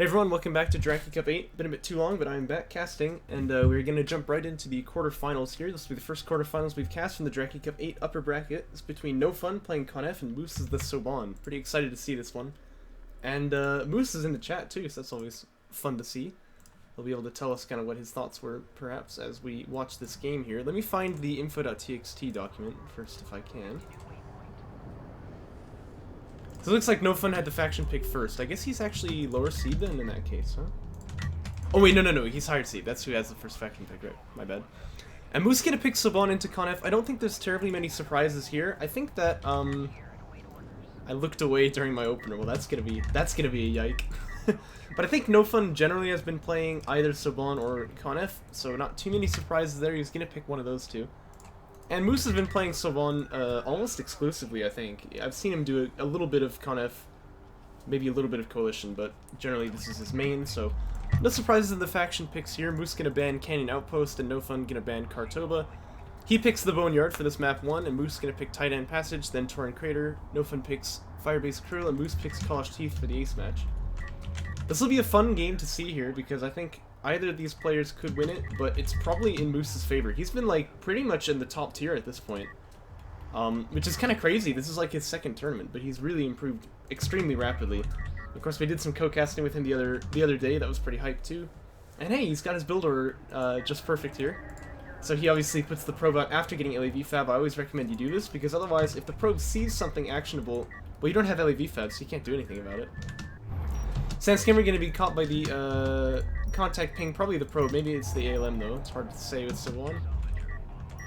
Hey everyone, welcome back to Jaraci Cup 8. Been a bit too long, but I'm back casting, and we're going to jump right into the quarterfinals here. This will be the first quarterfinals we've cast from the Jaraci Cup 8 upper bracket. It's between NoFun playing Conef and Moose is the Soban. Pretty excited to see this one. And Moose is in the chat too, so that's always fun to see. He'll be able to tell us kind of what his thoughts were, perhaps, as we watch this game here. Let me find the info.txt document first, if I can. So it looks like NoFun had the faction pick first. I guess he's actually lower seed then in that case, huh? Oh wait, no, he's higher seed. That's who has the first faction pick, right? My bad. And Moose gonna pick Soban into Conef. I don't think there's terribly many surprises here. I think that, I looked away during my opener. Well, that's gonna be a yike. But I think NoFun generally has been playing either Soban or Conef, so not too many surprises there. He's gonna pick one of those two. And Moose has been playing Soban almost exclusively, I think. I've seen him do a little bit of Conef, maybe a little bit of Coalition, but generally this is his main, so no surprises in the faction picks here. Moose gonna ban Canyon Outpost, and NoFun gonna ban Kartoba. He picks the Boneyard for this map 1, and Moose gonna pick Tight End Passage, then Torrent Crater. NoFun picks Firebase Krill, and Moose picks Kalash Teeth for the ace match. This will be a fun game to see here, because I think either of these players could win it, but it's probably in Moose's favor. He's been, like, pretty much in the top tier at this point, which is kind of crazy. This is, like, his second tournament, but he's really improved extremely rapidly. Of course, we did some co-casting with him the other day. That was pretty hyped, too. And hey, he's got his build order just perfect here. So he obviously puts the probe out after getting LAV Fab. I always recommend you do this, because otherwise, if the probe sees something actionable, well, you don't have LAV Fab, so you can't do anything about it. Sandscammer going to be caught by the contact ping, probably the probe. Maybe it's the ALM though. It's hard to say with Soban.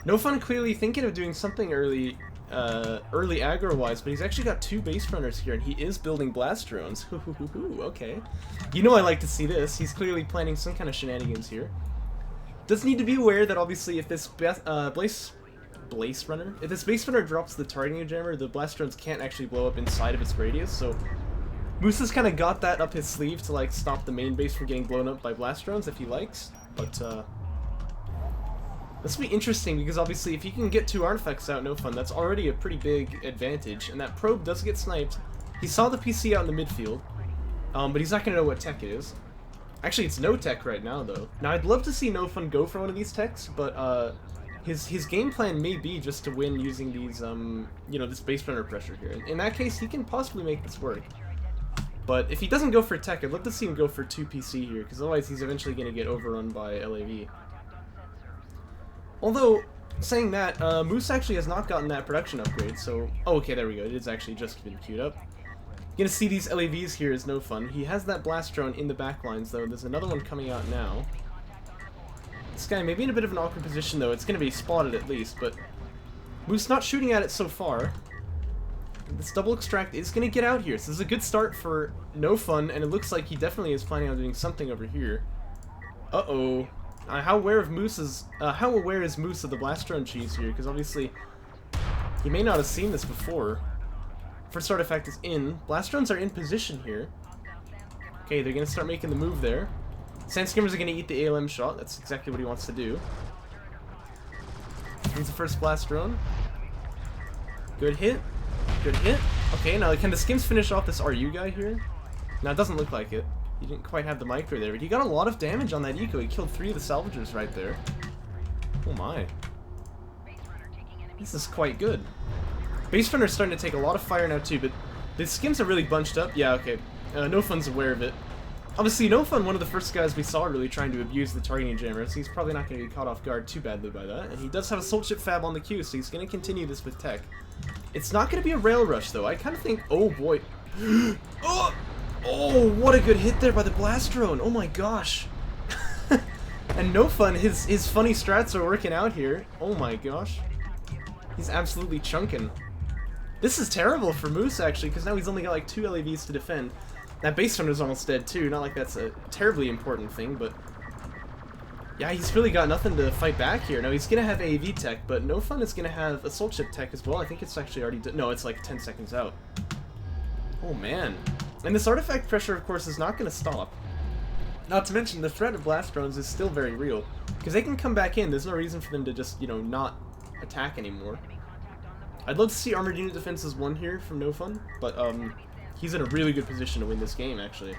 NoFun clearly thinking of doing something early aggro-wise, but he's actually got two base runners here, and he is building blast drones. Okay. You know I like to see this. He's clearly planning some kind of shenanigans here. Does need to be aware that obviously if this base runner drops the targeting jammer, the blast drones can't actually blow up inside of its radius, so Moose has kind of got that up his sleeve to, like, stop the main base from getting blown up by blast drones if he likes, but, this will be interesting because, obviously, if he can get two artifacts out, NoFun, that's already a pretty big advantage, and that probe does get sniped. He saw the PC out in the midfield, but he's not going to know what tech it is. Actually, it's no tech right now, though. Now, I'd love to see NoFun go for one of these techs, but, his game plan may be just to win using these, you know, this base runner pressure here. In that case, he can possibly make this work. But if he doesn't go for tech, I'd love to see him go for 2 PC here, because otherwise he's eventually going to get overrun by LAV. Although, saying that, Moose actually has not gotten that production upgrade, so... Oh, okay, there we go. It has actually just been queued up. You're going to see these LAVs here is NoFun. He has that blast drone in the back lines, though. There's another one coming out now. This guy may be in a bit of an awkward position, though. It's going to be spotted at least, but Moose not shooting at it so far. This double extract is going to get out here, so this is a good start for NoFun, and it looks like he definitely is planning on doing something over here. Uh-oh. How aware is Moose of the blast drone cheese here? Because obviously, he may not have seen this before. First artifact is in. Blast drones are in position here. Okay, they're going to start making the move there. Sandskimmers are going to eat the ALM shot. That's exactly what he wants to do. Here's the first blast drone. Good hit. Good hit. Okay, now can the Skims finish off this RU guy here? Now, it doesn't look like it. He didn't quite have the micro there, but he got a lot of damage on that eco. He killed 3 of the salvagers right there. Oh my. This is quite good. Base runner's starting to take a lot of fire now too, but the Skims are really bunched up. Yeah, okay. NoFun's aware of it. Obviously, NoFun, one of the first guys we saw really trying to abuse the targeting jammer, so he's probably not going to be caught off guard too badly by that. And he does have a Soul Chip Fab on the queue, so he's going to continue this with tech. It's not going to be a rail rush, though. I kind of think... Oh, boy. Oh, what a good hit there by the blast drone. Oh, my gosh. And NoFun, his funny strats are working out here. Oh, my gosh. He's absolutely chunking. This is terrible for Moose, actually, because now he's only got, like, 2 LAVs to defend. That base runner's almost dead, too. Not like that's a terribly important thing, but... Yeah, he's really got nothing to fight back here. Now, he's going to have AV tech, but NoFun is going to have a Soul Chip tech as well. I think it's actually already... No, it's like 10 seconds out. Oh, man. And this artifact pressure, of course, is not going to stop. Not to mention, the threat of blast drones is still very real. Because they can come back in. There's no reason for them to just, you know, not attack anymore. I'd love to see Armored Unit Defenses 1 here from NoFun, but, he's in a really good position to win this game, actually.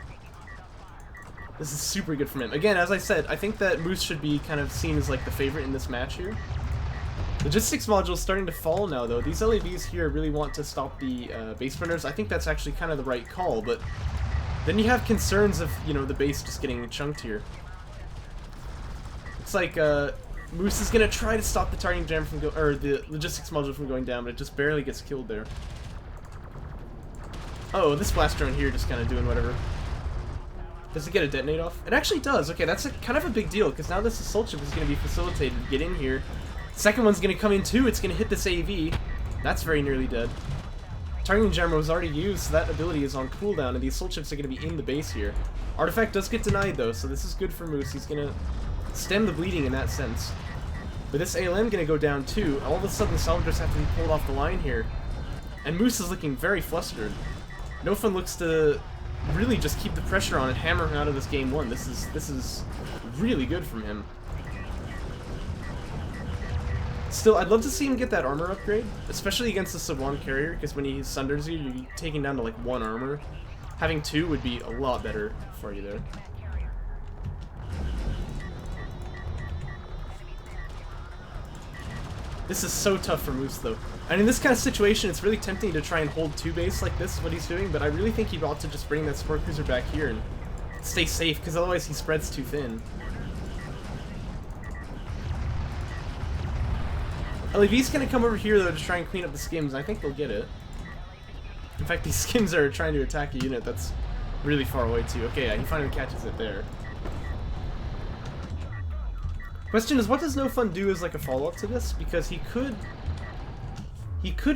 This is super good from him. Again, as I said, I think that Moose should be kind of seen as like the favorite in this match here. Logistics module is starting to fall now, though. These LAVs here really want to stop the base runners. I think that's actually kind of the right call, but then you have concerns of, you know, the base just getting chunked here. It's like Moose is gonna try to stop the targeting jam from the logistics module from going down, but it just barely gets killed there. Oh, this blast drone here just kind of doing whatever. Does it get a detonate off? It actually does. Okay, that's kind of a big deal, because now this assault ship is going to be facilitated to get in here. Second one's going to come in too. It's going to hit this AV. That's very nearly dead. Targeting jammer was already used, so that ability is on cooldown, and these assault ships are going to be in the base here. Artifact does get denied, though, so this is good for Moose. He's going to stem the bleeding in that sense. But this ALM going to go down too. All of a sudden, the salvagers have to be pulled off the line here. And Moose is looking very flustered. NoFun looks to really just keep the pressure on and hammer him out of this game one. This is really good from him. Still, I'd love to see him get that armor upgrade, especially against the sub-1 carrier, because when he sunders you, you're taking down to like 1 armor. Having 2 would be a lot better for you there. This is so tough for Moose, though. And in this kind of situation, it's really tempting to try and hold 2 base like this, is what he's doing, but I really think he ought to just bring that support cruiser back here and stay safe, because otherwise he spreads too thin. LAV's gonna come over here, though, to try and clean up the skims, and I think they'll get it. In fact, these skims are trying to attack a unit that's really far away, too. Okay, yeah, he finally catches it there. Question is, what does NoFun do as like a follow-up to this? Because he could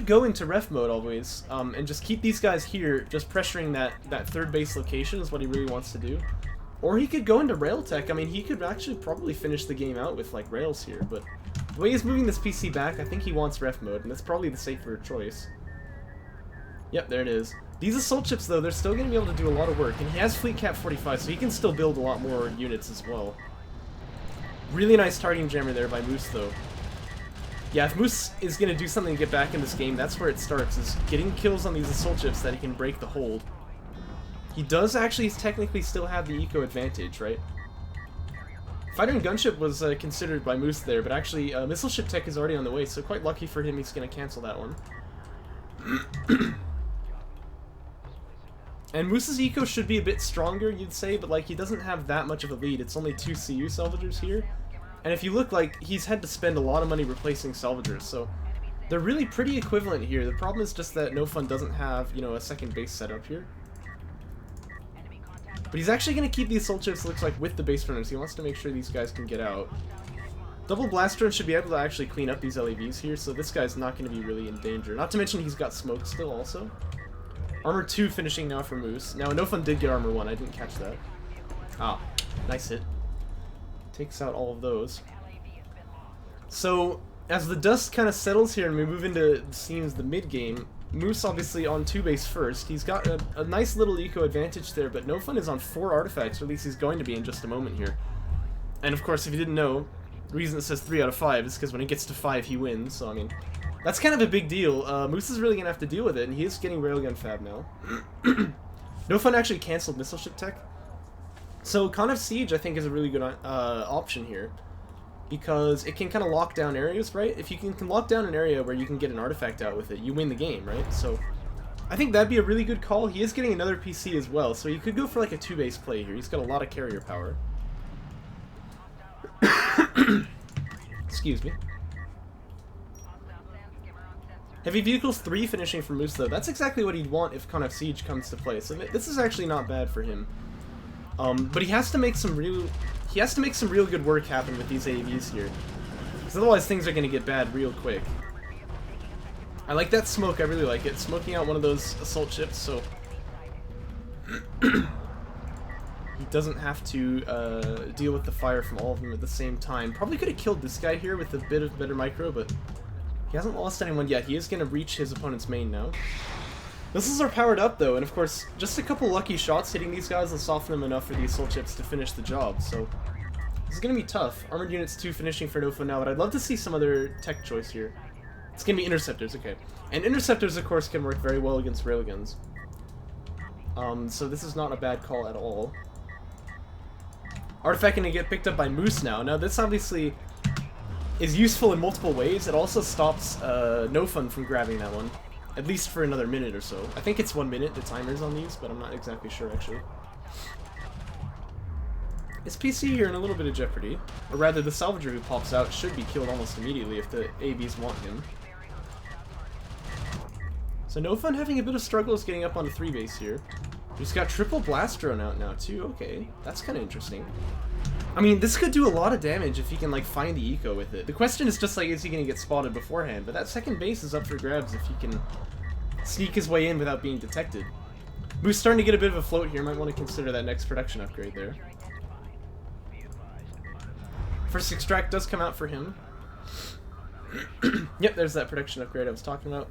go into ref mode always, and just keep these guys here, just pressuring that third base location is what he really wants to do. Or he could go into rail tech. I mean, he could actually probably finish the game out with like rails here, but the way he's moving this PC back, I think he wants ref mode, and that's probably the safer choice. Yep, there it is. These assault ships, though, they're still going to be able to do a lot of work, and he has fleet cap 45, so he can still build a lot more units as well. Really nice targeting jammer there by Moose, though. Yeah, if Moose is going to do something to get back in this game, that's where it starts, is getting kills on these assault ships that he can break the hold. He does actually technically still have the eco advantage, right? Fighter and gunship was considered by Moose there, but actually missile ship tech is already on the way, so quite lucky for him he's going to cancel that one. And Moose's eco should be a bit stronger, you'd say, but like he doesn't have that much of a lead. It's only 2 CU salvagers here. And if you look, like, he's had to spend a lot of money replacing salvagers, so they're really pretty equivalent here. The problem is just that NoFun doesn't have, you know, a second base setup here. But he's actually going to keep the assault ships, looks like, with the base runners. He wants to make sure these guys can get out. Double blast drone should be able to actually clean up these LAVs here, so this guy's not going to be really in danger. Not to mention he's got smoke still also. Armor 2 finishing now for Moose. Now, NoFun did get armor 1. I didn't catch that. Ah, nice hit. Takes out all of those. So, as the dust kind of settles here and we move into, it seems, the mid-game, Moose obviously on 2 base first. He's got a nice little eco advantage there, but NoFun is on 4 artifacts, or at least he's going to be in just a moment here. And of course, if you didn't know, the reason it says 3 out of 5 is because when it gets to 5, he wins, so I mean, that's kind of a big deal. Moose is really going to have to deal with it, and he is getting railgun fab now. NoFun actually canceled missile ship tech. So Con of Siege, I think, is a really good option here, because it can kind of lock down areas, right? If you can lock down an area where you can get an artifact out with it, you win the game, right? So I think that'd be a really good call. He is getting another PC as well, so you could go for like a 2-base play here. He's got a lot of carrier power. Excuse me. Heavy Vehicles 3 finishing for Moose, though. That's exactly what he'd want if Con of Siege comes to play, so this is actually not bad for him. But he has to make some real good work happen with these AVs here, because otherwise things are going to get bad real quick. I like that smoke, I really like it. Smoking out one of those assault ships, so he doesn't have to deal with the fire from all of them at the same time. Probably could have killed this guy here with a bit of better micro, but he hasn't lost anyone yet. He is going to reach his opponent's main now. Missiles are powered up, though, and of course, just a couple lucky shots hitting these guys will soften them enough for the assault ships to finish the job, so this is going to be tough. Armored Units 2 finishing for NoFun now, but I'd love to see some other tech choice here. It's going to be Interceptors, okay. And Interceptors, of course, can work very well against railguns. So this is not a bad call at all. Artifact gonna get picked up by Moose now. Now this obviously is useful in multiple ways. It also stops NoFun from grabbing that one. At least for another minute or so. I think it's 1 minute, the timer's on these, but I'm not exactly sure actually. Is PC here in a little bit of jeopardy? Or rather, the Salvager who pops out should be killed almost immediately if the AVs want him. So NoFun having a bit of struggles getting up on the 3 base here. He's got triple blast drone out now too. Okay, that's kind of interesting. I mean, this could do a lot of damage if he can like find the eco with it. The question is just like, is he gonna get spotted beforehand? But that second base is up for grabs if he can sneak his way in without being detected. Moose starting to get a bit of a float here. Might want to consider that next production upgrade there. First extract does come out for him. Yep, there's that production upgrade I was talking about.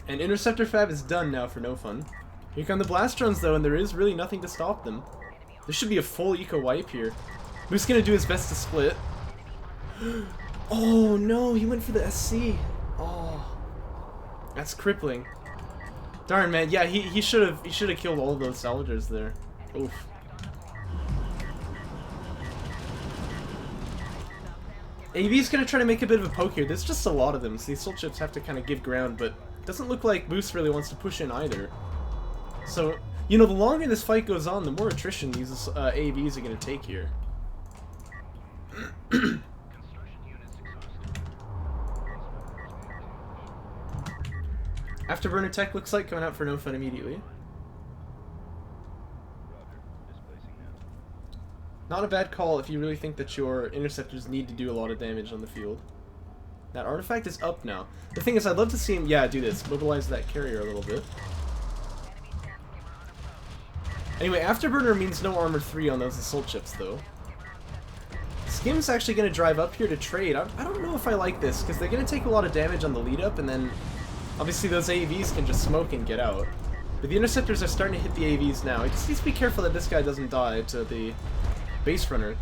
And Interceptor Fab is done now for NoFun. Here come the blast drones though, and there is really nothing to stop them. There should be a full eco wipe here. Moose gonna do his best to split. Oh no, he went for the SC. Oh, that's crippling. Darn man, yeah, he should have killed all of those salvagers there. Oof. AV's gonna try to make a bit of a poke here. There's just a lot of them, so these soul chips have to kind of give ground, but it doesn't look like Moose really wants to push in either. So, you know, the longer this fight goes on, the more attrition these AVs are gonna take here. Afterburner tech looks like coming out for NoFun immediately. Not a bad call if you really think that your interceptors need to do a lot of damage on the field. That artifact is up now. The thing is, I'd love to see him, yeah, do this. Mobilize that carrier a little bit. Anyway, Afterburner means no armor 3 on those assault chips, though. Skim's actually going to drive up here to trade. I don't know if I like this, because they're going to take a lot of damage on the lead-up, and then obviously those AVs can just smoke and get out. But the interceptors are starting to hit the AVs now. He just needs to be careful that this guy doesn't die to the base runner.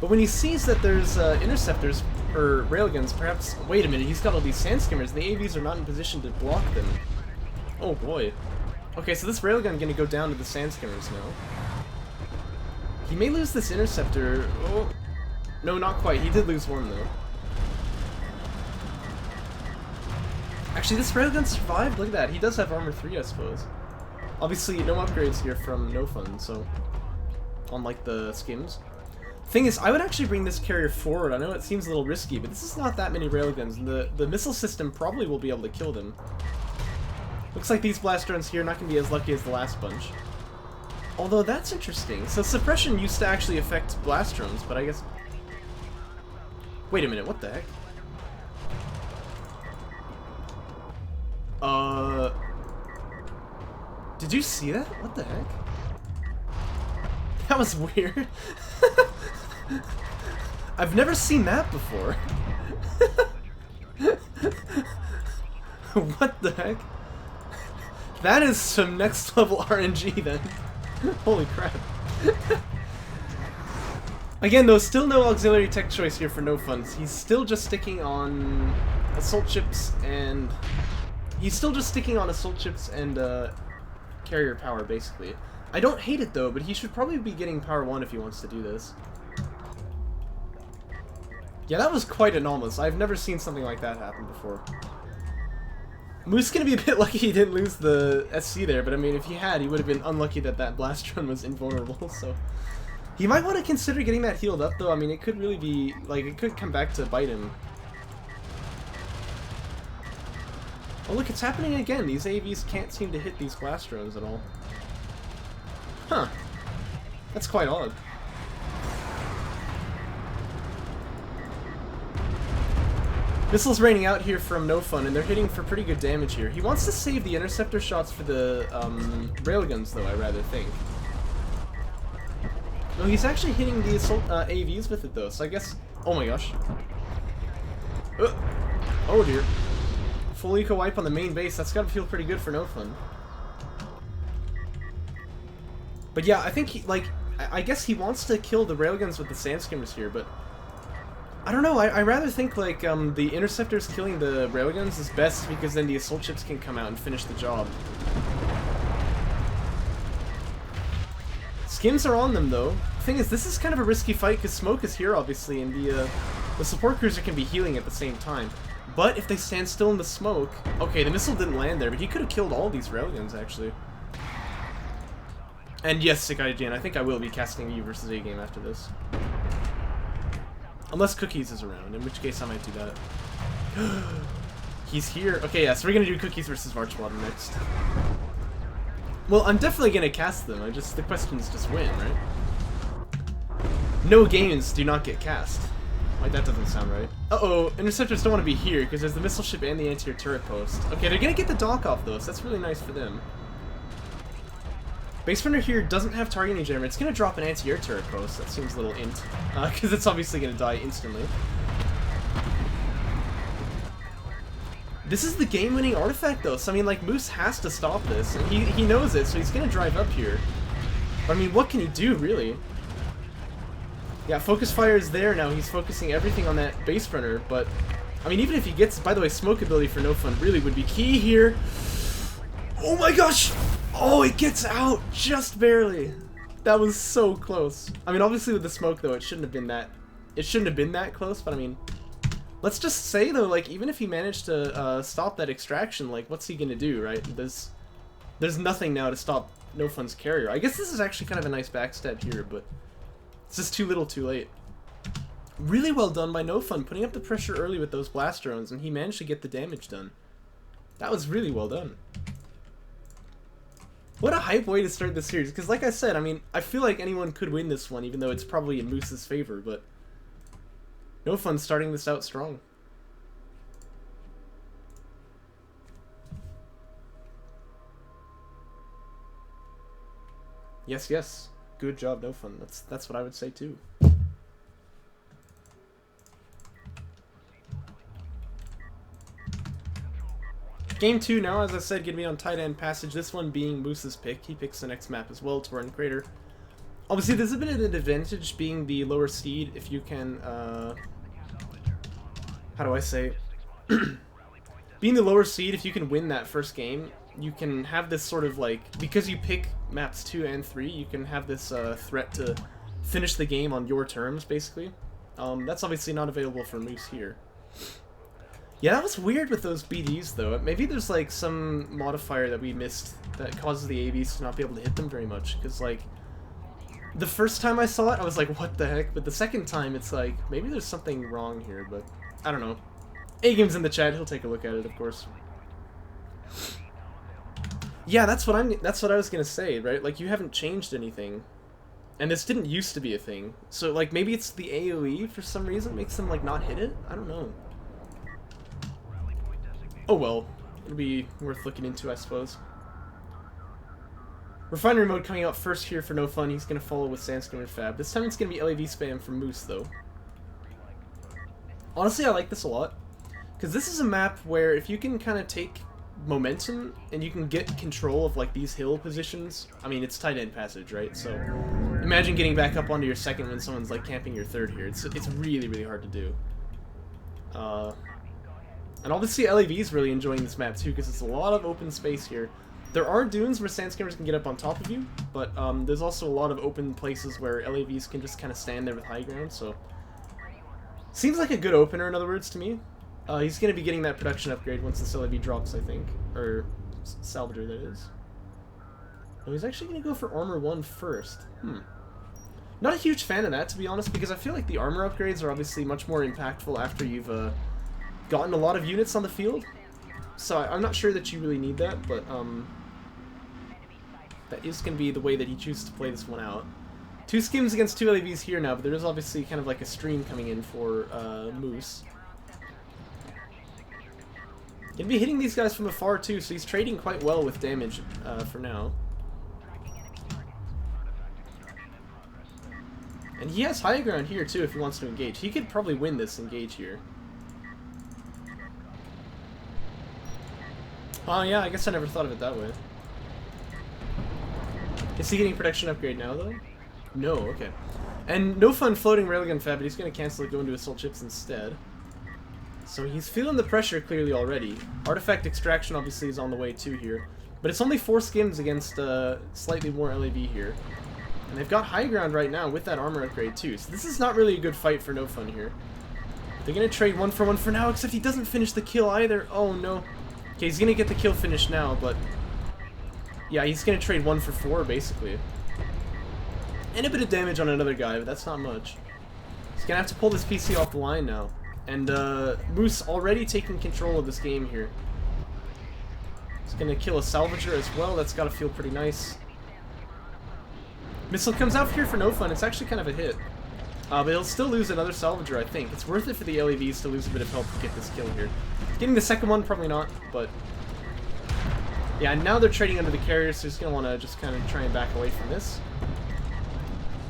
But when he sees that there's interceptors, or railguns, perhaps... Wait a minute, he's got all these sand skimmers, and the AVs are not in position to block them. Oh boy. Okay, so this railgun gonna go down to the sand skimmers now. He may lose this interceptor. Oh, no, not quite. He did lose one, though. Actually, this railgun survived. Look at that. He does have armor 3, I suppose. Obviously, no upgrades here from NoFun, so... Unlike the skims. Thing is, I would actually bring this carrier forward. I know it seems a little risky, but this is not that many railguns, and the missile system probably will be able to kill them. Looks like these blast drones here are not going to be as lucky as the last bunch. Although, that's interesting. So, suppression used to actually affect blast drones, but I guess... Wait a minute, what the heck? Did you see that? What the heck? That was weird. I've never seen that before. What the heck? That is some next level RNG then. Holy crap. Again though, still no auxiliary tech choice here for NoFun. He's still just sticking on assault chips and... carrier power, basically. I don't hate it though, but he should probably be getting power 1 if he wants to do this. Yeah, that was quite anomalous. I've never seen something like that happen before. Moose gonna be a bit lucky he didn't lose the SC there, but I mean, if he had, he would have been unlucky that that blast drone was invulnerable, so... He might want to consider getting that healed up, though. I mean, it could really be... Like, it could come back to bite him. Oh, look, it's happening again. These AVs can't seem to hit these blast drones at all. Huh. That's quite odd. Missiles raining out here from NoFun, and they're hitting for pretty good damage here. He wants to save the interceptor shots for the railguns, though, I rather think. No, he's actually hitting the assault AVs with it, though, so I guess... Oh my gosh. Oh dear. Full eco wipe on the main base, that's gotta feel pretty good for NoFun. But yeah, I think he, like, I guess he wants to kill the railguns with the sand skimmers here, but... I don't know, I rather think, like, the interceptors killing the railguns is best because then the assault ships can come out and finish the job. Skims are on them, though. thing is, this is kind of a risky fight because smoke is here, obviously, and the support cruiser can be healing at the same time. But if they stand still in the smoke... Okay, the missile didn't land there, but he could have killed all these railguns, actually. And yes, Sakai Jane, I think I will be casting a U versus A game after this. Unless Cookies is around, in which case I might do that. He's here. Okay, yeah, so we're going to do Cookies versus Marchwater next. Well, I'm definitely going to cast them. The question is just when, right? No games do not get cast. Like, that doesn't sound right. Uh-oh, interceptors don't want to be here because there's the missile ship and the anti-air turret post. Okay, they're going to get the dock off, though, so that's really nice for them. Base runner here doesn't have targeting jammer. It's going to drop an anti-air turret post. That seems a little int, because it's obviously going to die instantly. This is the game-winning artifact, though, so I mean, like, Moose has to stop this, and he knows it, so he's going to drive up here. But, I mean, what can he do, really? Yeah, focus fire is there now. He's focusing everything on that base runner, but I mean, even if he gets, by the way, smoke ability for NoFun really would be key here. Oh my gosh! Oh, it gets out just barely. That was so close. I mean, obviously with the smoke though, it shouldn't have been that. It shouldn't have been that close. But I mean, let's just say though, like even if he managed to stop that extraction, like what's he gonna do, right? There's nothing now to stop NoFun's carrier. I guess this is actually kind of a nice backstab here, but. It's just too little too late. Really well done by NoFun, putting up the pressure early with those blast drones, and he managed to get the damage done. That was really well done. What a hype way to start the series, because like I said, I mean, I feel like anyone could win this one, even though it's probably in Moose's favor, but NoFun starting this out strong. Yes, yes. Good job, NoFun. That's what I would say too. Game 2 now, as I said, gonna be on Tight End Passage. This one being Moose's pick. He picks the next map as well, Torrent Crater. Obviously, there's a bit of an advantage being the lower seed if you can. How do I say? Being the lower seed, if you can win that first game, you can have this sort of like, because you pick maps 2 and 3, you can have this threat to finish the game on your terms, basically. That's obviously not available for Moose here. Yeah, that was weird with those BDs, though. Maybe there's like some modifier that we missed that causes the ABs to not be able to hit them very much, because like, the first time I saw it, I was like, what the heck? But the second time, it's like, maybe there's something wrong here, but I don't know. A-Game's in the chat, he'll take a look at it, of course. Yeah, that's what I was gonna say, right? Like, you haven't changed anything. And this didn't used to be a thing. So, like, maybe it's the AoE for some reason makes them, like, not hit it? I don't know. Oh well. It'll be worth looking into, I suppose. Refinery mode coming out first here for NoFun. He's gonna follow with Sandstorm and Fab. This time it's gonna be LAV spam from Moose, though. Honestly, I like this a lot. Because this is a map where if you can kind of take momentum and you can get control of like these hill positions, I mean it's tight end passage, right? So imagine getting back up onto your second when someone's like camping your third here. It's really, really hard to do. And obviously LAV is really enjoying this map too because it's a lot of open space here. There are dunes where Sandscammers can get up on top of you, but there's also a lot of open places where LAVs can just kind of stand there with high ground, so seems like a good opener, in other words, to me. He's going to be getting that production upgrade once this LAV drops, I think. Or Salvager, that is. Oh, he's actually going to go for Armor 1 first. Not a huge fan of that, to be honest, because I feel like the armor upgrades are obviously much more impactful after you've gotten a lot of units on the field. So I'm not sure that you really need that, but that is going to be the way that he chooses to play this one out. 2 skims against 2 LAVs here now, but there is obviously kind of like a stream coming in for Moose. Gonna be hitting these guys from afar too, so he's trading quite well with damage for now. And he has high ground here too if he wants to engage. He could probably win this engage here. Oh yeah, I guess I never thought of it that way. Is he getting production upgrade now though? No, okay. And NoFun floating railgun fab, but he's gonna cancel it, go into assault chips instead. So he's feeling the pressure clearly already. Artifact extraction obviously is on the way too here. But it's only 4 skims against slightly more LAV here. And they've got high ground right now with that armor upgrade too. So this is not really a good fight for NoFun here. They're going to trade 1-for-1 for now, except he doesn't finish the kill either. Oh no. Okay, he's going to get the kill finish now, but... yeah, he's going to trade 1-for-4 basically. And a bit of damage on another guy, but that's not much. He's going to have to pull this PC off the line now. And Moose already taking control of this game here. He's going to kill a Salvager as well. That's got to feel pretty nice. Missile comes out here for NoFun. It's actually kind of a hit. But he'll still lose another Salvager, I think. It's worth it for the LAVs to lose a bit of health to get this kill here. Getting the second one, probably not, but... yeah, now they're trading under the carrier, so he's going to want to just kind of try and back away from this.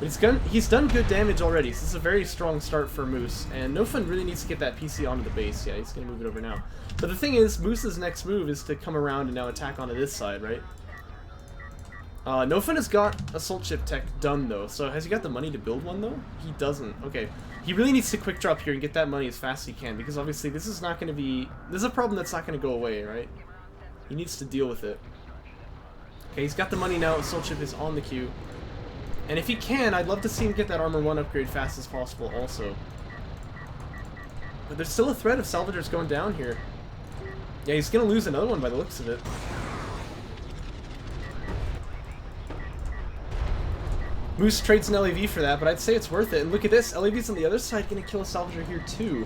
But he's done good damage already, so this is a very strong start for Moose. And NoFun really needs to get that PC onto the base. Yeah, he's going to move it over now. But the thing is, Moose's next move is to come around and now attack onto this side, right? NoFun has got Assault Ship tech done, though. So has he got the money to build one, though? He doesn't. Okay. He really needs to quick drop here and get that money as fast as he can, because obviously this is not going to be... this is a problem that's not going to go away, right? He needs to deal with it. Okay, he's got the money now. Assault Ship is on the queue. And if he can, I'd love to see him get that Armor 1 upgrade fast as possible also. But there's still a threat of Salvagers going down here. Yeah, he's going to lose another one by the looks of it. Moose trades an LAV for that, but I'd say it's worth it. And look at this, LAV's on the other side going to kill a Salvager here too.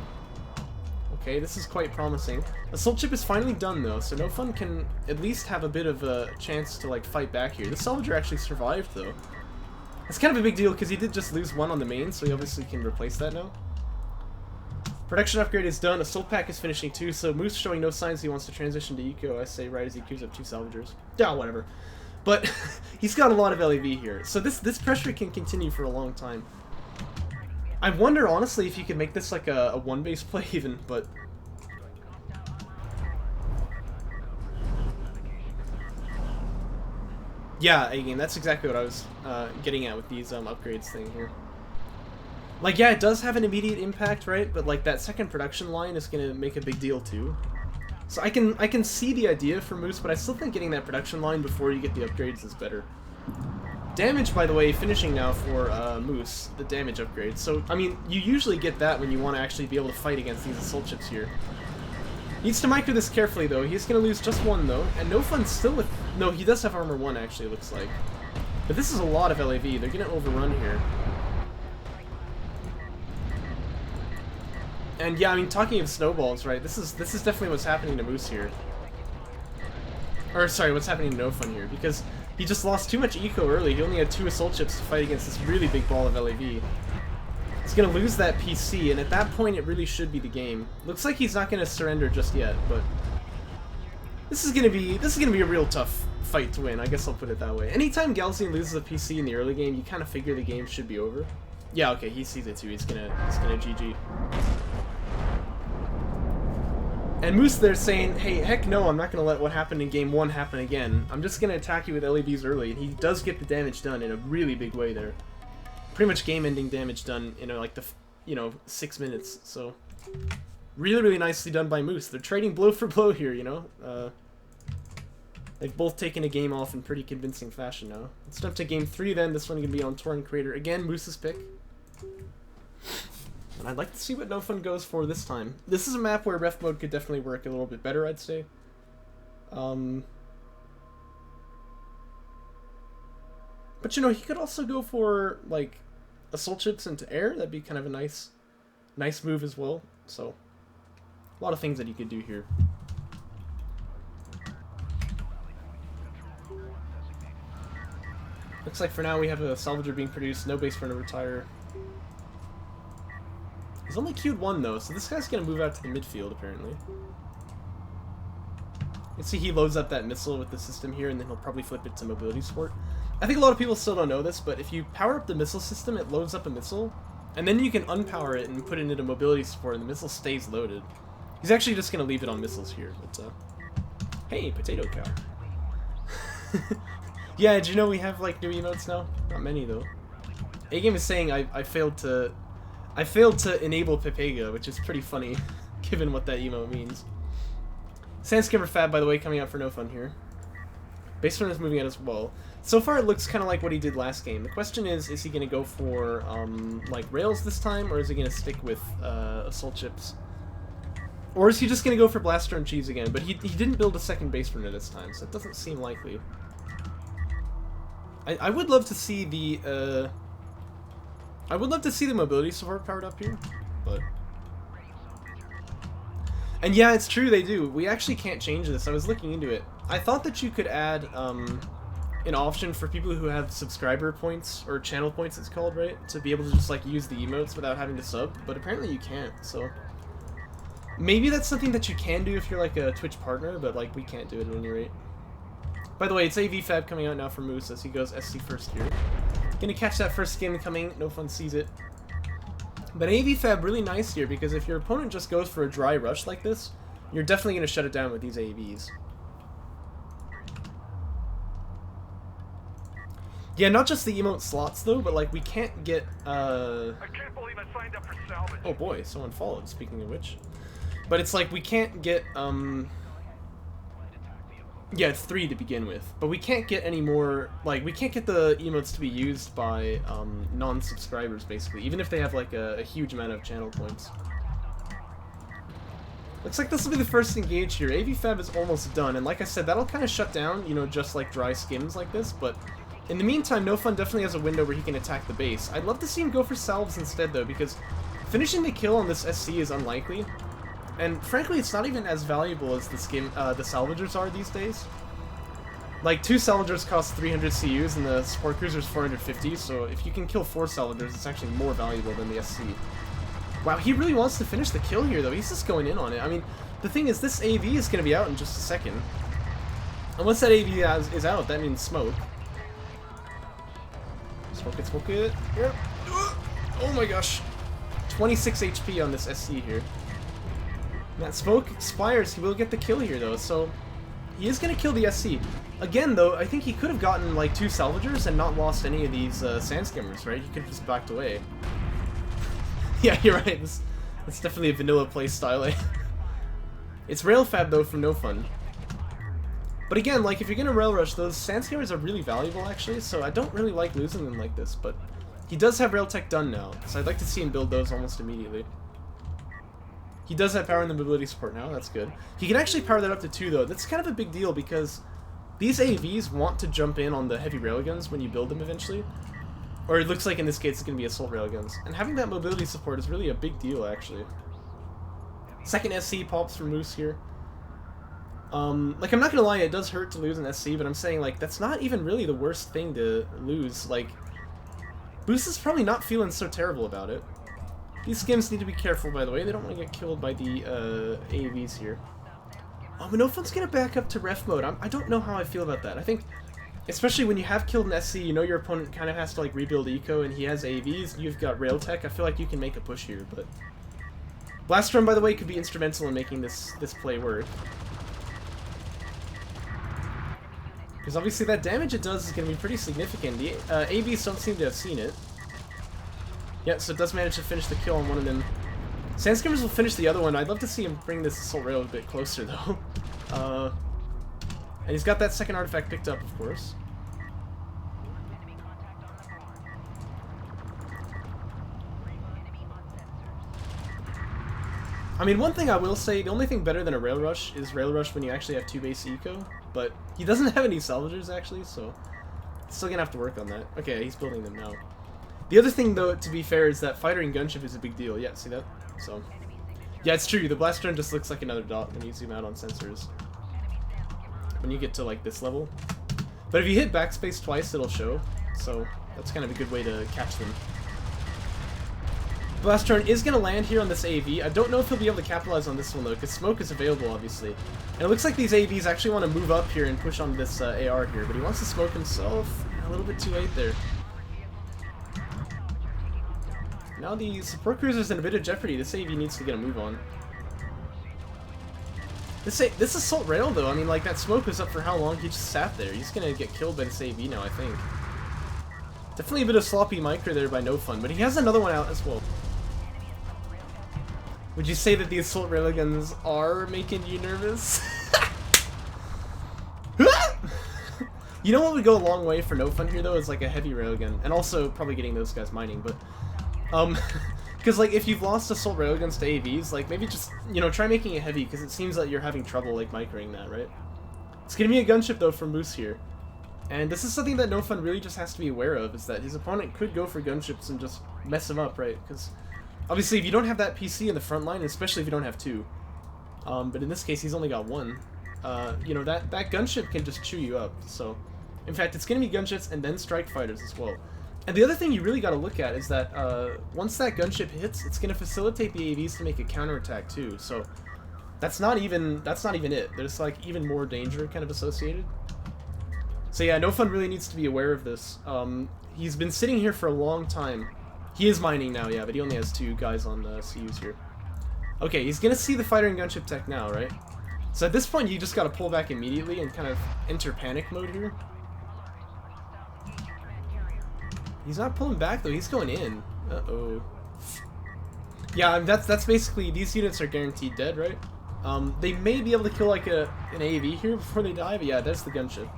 Okay, this is quite promising. Assault Ship is finally done though, so NoFun can at least have a bit of a chance to like fight back here. The Salvager actually survived though. It's kind of a big deal because he did just lose one on the main, so he obviously can replace that now. Production upgrade is done, Assault Pack is finishing too, so Moose showing no signs he wants to transition to Eco, I say, right as he queues up 2 Salvagers. Yeah, whatever. But he's got a lot of LAV here, so this pressure can continue for a long time. I wonder, honestly, if you could make this like a one-base play even, but... yeah, again, that's exactly what I was getting at with these upgrades thing here. Like, yeah, it does have an immediate impact, right? But like that second production line is gonna make a big deal too. So I can see the idea for Moose, but I still think getting that production line before you get the upgrades is better. Damage, by the way, finishing now for Moose, the damage upgrade. So, I mean, you usually get that when you want to actually be able to fight against these assault ships here. Needs to micro this carefully, though. He's going to lose just one, though. And NoFun's still with... no, he does have armor 1, actually, it looks like. But this is a lot of LAV. They're going to overrun here. And yeah, I mean, talking of snowballs, right? This is definitely what's happening to Moose here. Or, sorry, what's happening to NoFun here. Because he just lost too much eco early. He only had 2 assault ships to fight against this really big ball of LAV. He's going to lose that PC, and at that point, it really should be the game. Looks like he's not going to surrender just yet, but... This is going to be a real tough fight to win, I guess I'll put it that way. Anytime Galzian loses a PC in the early game, you kind of figure the game should be over. Yeah, okay, he sees it too. He's gonna GG. And Moose there saying, hey, heck no, I'm not going to let what happened in Game 1 happen again. I'm just going to attack you with LAVs early, and he does get the damage done in a really big way there. Pretty much game-ending damage done in like the, 6 minutes, so... Really, really nicely done by Moose. They're trading blow for blow here, They've both taken a game off in pretty convincing fashion now. Let's jump to Game 3 then. This one going to be on Torrent Crater. Again, Moose's pick. And I'd like to see what NoFun goes for this time. This is a map where ref mode could definitely work a little bit better, I'd say. But he could also go for like assault ships into air. That'd be kind of a nice move as well. So a lot of things that he could do here. Looks like for now we have a Salvager being produced, no base runner retire. He's only queued 1 though, so this guy's gonna move out to the midfield apparently. You see he loads up that missile with the system here, and then he'll probably flip it to mobility support. I think a lot of people still don't know this, but if you power up the missile system, it loads up a missile, and then you can unpower it and put it into mobility support, and the missile stays loaded. He's actually just gonna leave it on missiles here, but hey, potato cow. Yeah, did you know we have like new emotes now? Not many though. A-Game is saying I failed to enable Pepega, which is pretty funny, given what that emote means. Sandskimmer Fab, by the way, coming out for NoFun here. Base runner is moving out as well. So far, it looks kind of like what he did last game. The question is he going to go for, like, rails this time, or is he going to stick with assault chips? Or is he just going to go for blaster and cheese again? But he didn't build a second base runner this time, so it doesn't seem likely. I would love to see the, I would love to see the mobility support powered up here, but... And yeah, it's true, they do. We actually can't change this. I was looking into it. I thought that you could add an option for people who have subscriber points, or channel points it's called, right? To be able to just like use the emotes without having to sub, but apparently you can't, so... Maybe that's something that you can do if you're like a Twitch partner, but like we can't do it at any rate. By the way, it's AV Fab coming out now for Moose as he goes SC first here. Gonna catch that first skin coming, NoFun sees it. But AV Fab really nice here because if your opponent just goes for a dry rush like this, you're definitely gonna shut it down with these AVs. Yeah, not just the emote slots though, but like we can't get I can't believe I signed up for salvage. Oh boy, someone followed, speaking of which. But it's like we can't get yeah, it's 3 to begin with. But we can't get any more, like, we can't get the emotes to be used by non-subscribers, basically, even if they have, like, a huge amount of channel points. Looks like this will be the first engage here. AV Fab is almost done, and like I said, that'll kind of shut down, you know, just like dry skims like this, but in the meantime, NoFun definitely has a window where he can attack the base. I'd love to see him go for salves instead, though, because finishing the kill on this SC is unlikely. And frankly, it's not even as valuable as the salvagers are these days. Like, 2 salvagers cost 300 CUs and the support cruiser's 450, so if you can kill 4 salvagers, it's actually more valuable than the SC. Wow, he really wants to finish the kill here, though. He's just going in on it. I mean, the thing is, this AV is going to be out in just a second. And once that AV is out, that means smoke. Smoke it, smoke it. Yep. Oh my gosh. 26 HP on this SC here. That smoke expires, he will get the kill here though, so he is going to kill the SC. Again though, I think he could have gotten like 2 salvagers and not lost any of these sand skimmers, right? He could have just backed away. Yeah, you're right, that's definitely a vanilla playstyle. It's rail fab though from NoFun. But again, like if you're going to rail rush, those sand skimmers are really valuable actually, so I don't really like losing them like this, but he does have rail tech done now, so I'd like to see him build those almost immediately. He does have power in the mobility support now, that's good. He can actually power that up to 2 though. That's kind of a big deal because these AVs want to jump in on the heavy railguns when you build them eventually. Or it looks like in this case it's going to be assault railguns. And having that mobility support is really a big deal actually. Second SC pops for Moose here. Like I'm not going to lie, it does hurt to lose an SC, but I'm saying like that's not even really the worst thing to lose. Like, Boost is probably not feeling so terrible about it. These skims need to be careful, by the way. They don't want to get killed by the AAVs here. Oh, but NoFun's going to back up to ref mode. I don't know how I feel about that. I think, especially when you have killed an SC, you know your opponent kind of has to like rebuild eco, and he has AAVs, you've got rail tech. I feel like you can make a push here, but... Blast Drum, by the way, could be instrumental in making this play work. Because obviously that damage it does is going to be pretty significant. The AVs don't seem to have seen it. Yeah, so it does manage to finish the kill on one of them. Sand Skimmers will finish the other one. I'd love to see him bring this assault rail a bit closer, though. And he's got that second artifact picked up, of course. I mean, one thing I will say, the only thing better than a rail rush is rail rush when you actually have 2 base eco, but he doesn't have any salvagers, actually, so still gonna have to work on that. Okay, he's building them now. The other thing, though, to be fair, is that fighter and gunship is a big deal. Yeah, see that? So, yeah, it's true. The blast drone just looks like another dot when you zoom out on sensors. When you get to, like, this level. But if you hit backspace twice, it'll show. So, that's kind of a good way to catch them. Blast drone is going to land here on this AV. I don't know if he'll be able to capitalize on this one, though, because smoke is available, obviously. And it looks like these AVs actually want to move up here and push on this AR here, but he wants to smoke himself. A little bit too late there. Now the support cruiser's in a bit of jeopardy. This AV needs to get a move on. This assault rail, though, I mean, like, that smoke was up for how long? He just sat there. He's gonna get killed by this AV now, I think. Definitely a bit of sloppy micro there by NoFun, but he has another one out as well. Would you say that the assault railguns are making you nervous? You know what would go a long way for NoFun here though is like a heavy railgun, and also probably getting those guys mining. But because like if you've lost assault railguns to AVs, like maybe just try making it heavy because it seems that you're having trouble like microing that, right? It's gonna be a gunship though from Moose here, and this is something that NoFun really just has to be aware of, is that his opponent could go for gunships and just mess him up, right? Because obviously if you don't have that PC in the front line, especially if you don't have two, but in this case he's only got one. That gunship can just chew you up. So, in fact, it's going to be gunships and then strike fighters as well. And the other thing you really got to look at is that once that gunship hits, it's going to facilitate the AVs to make a counterattack too. So, that's not even it. There's like even more danger kind of associated. So yeah, NoFun really needs to be aware of this. He's been sitting here for a long time. He is mining now, yeah, but he only has two guys on the CUs here. Okay, he's going to see the fighter and gunship tech now, right? So at this point, you just gotta pull back immediately and kind of enter panic mode here. He's not pulling back though, he's going in. Uh-oh. Yeah, that's basically, these units are guaranteed dead, right? They may be able to kill like an AV here before they die, but yeah, that's the gunship.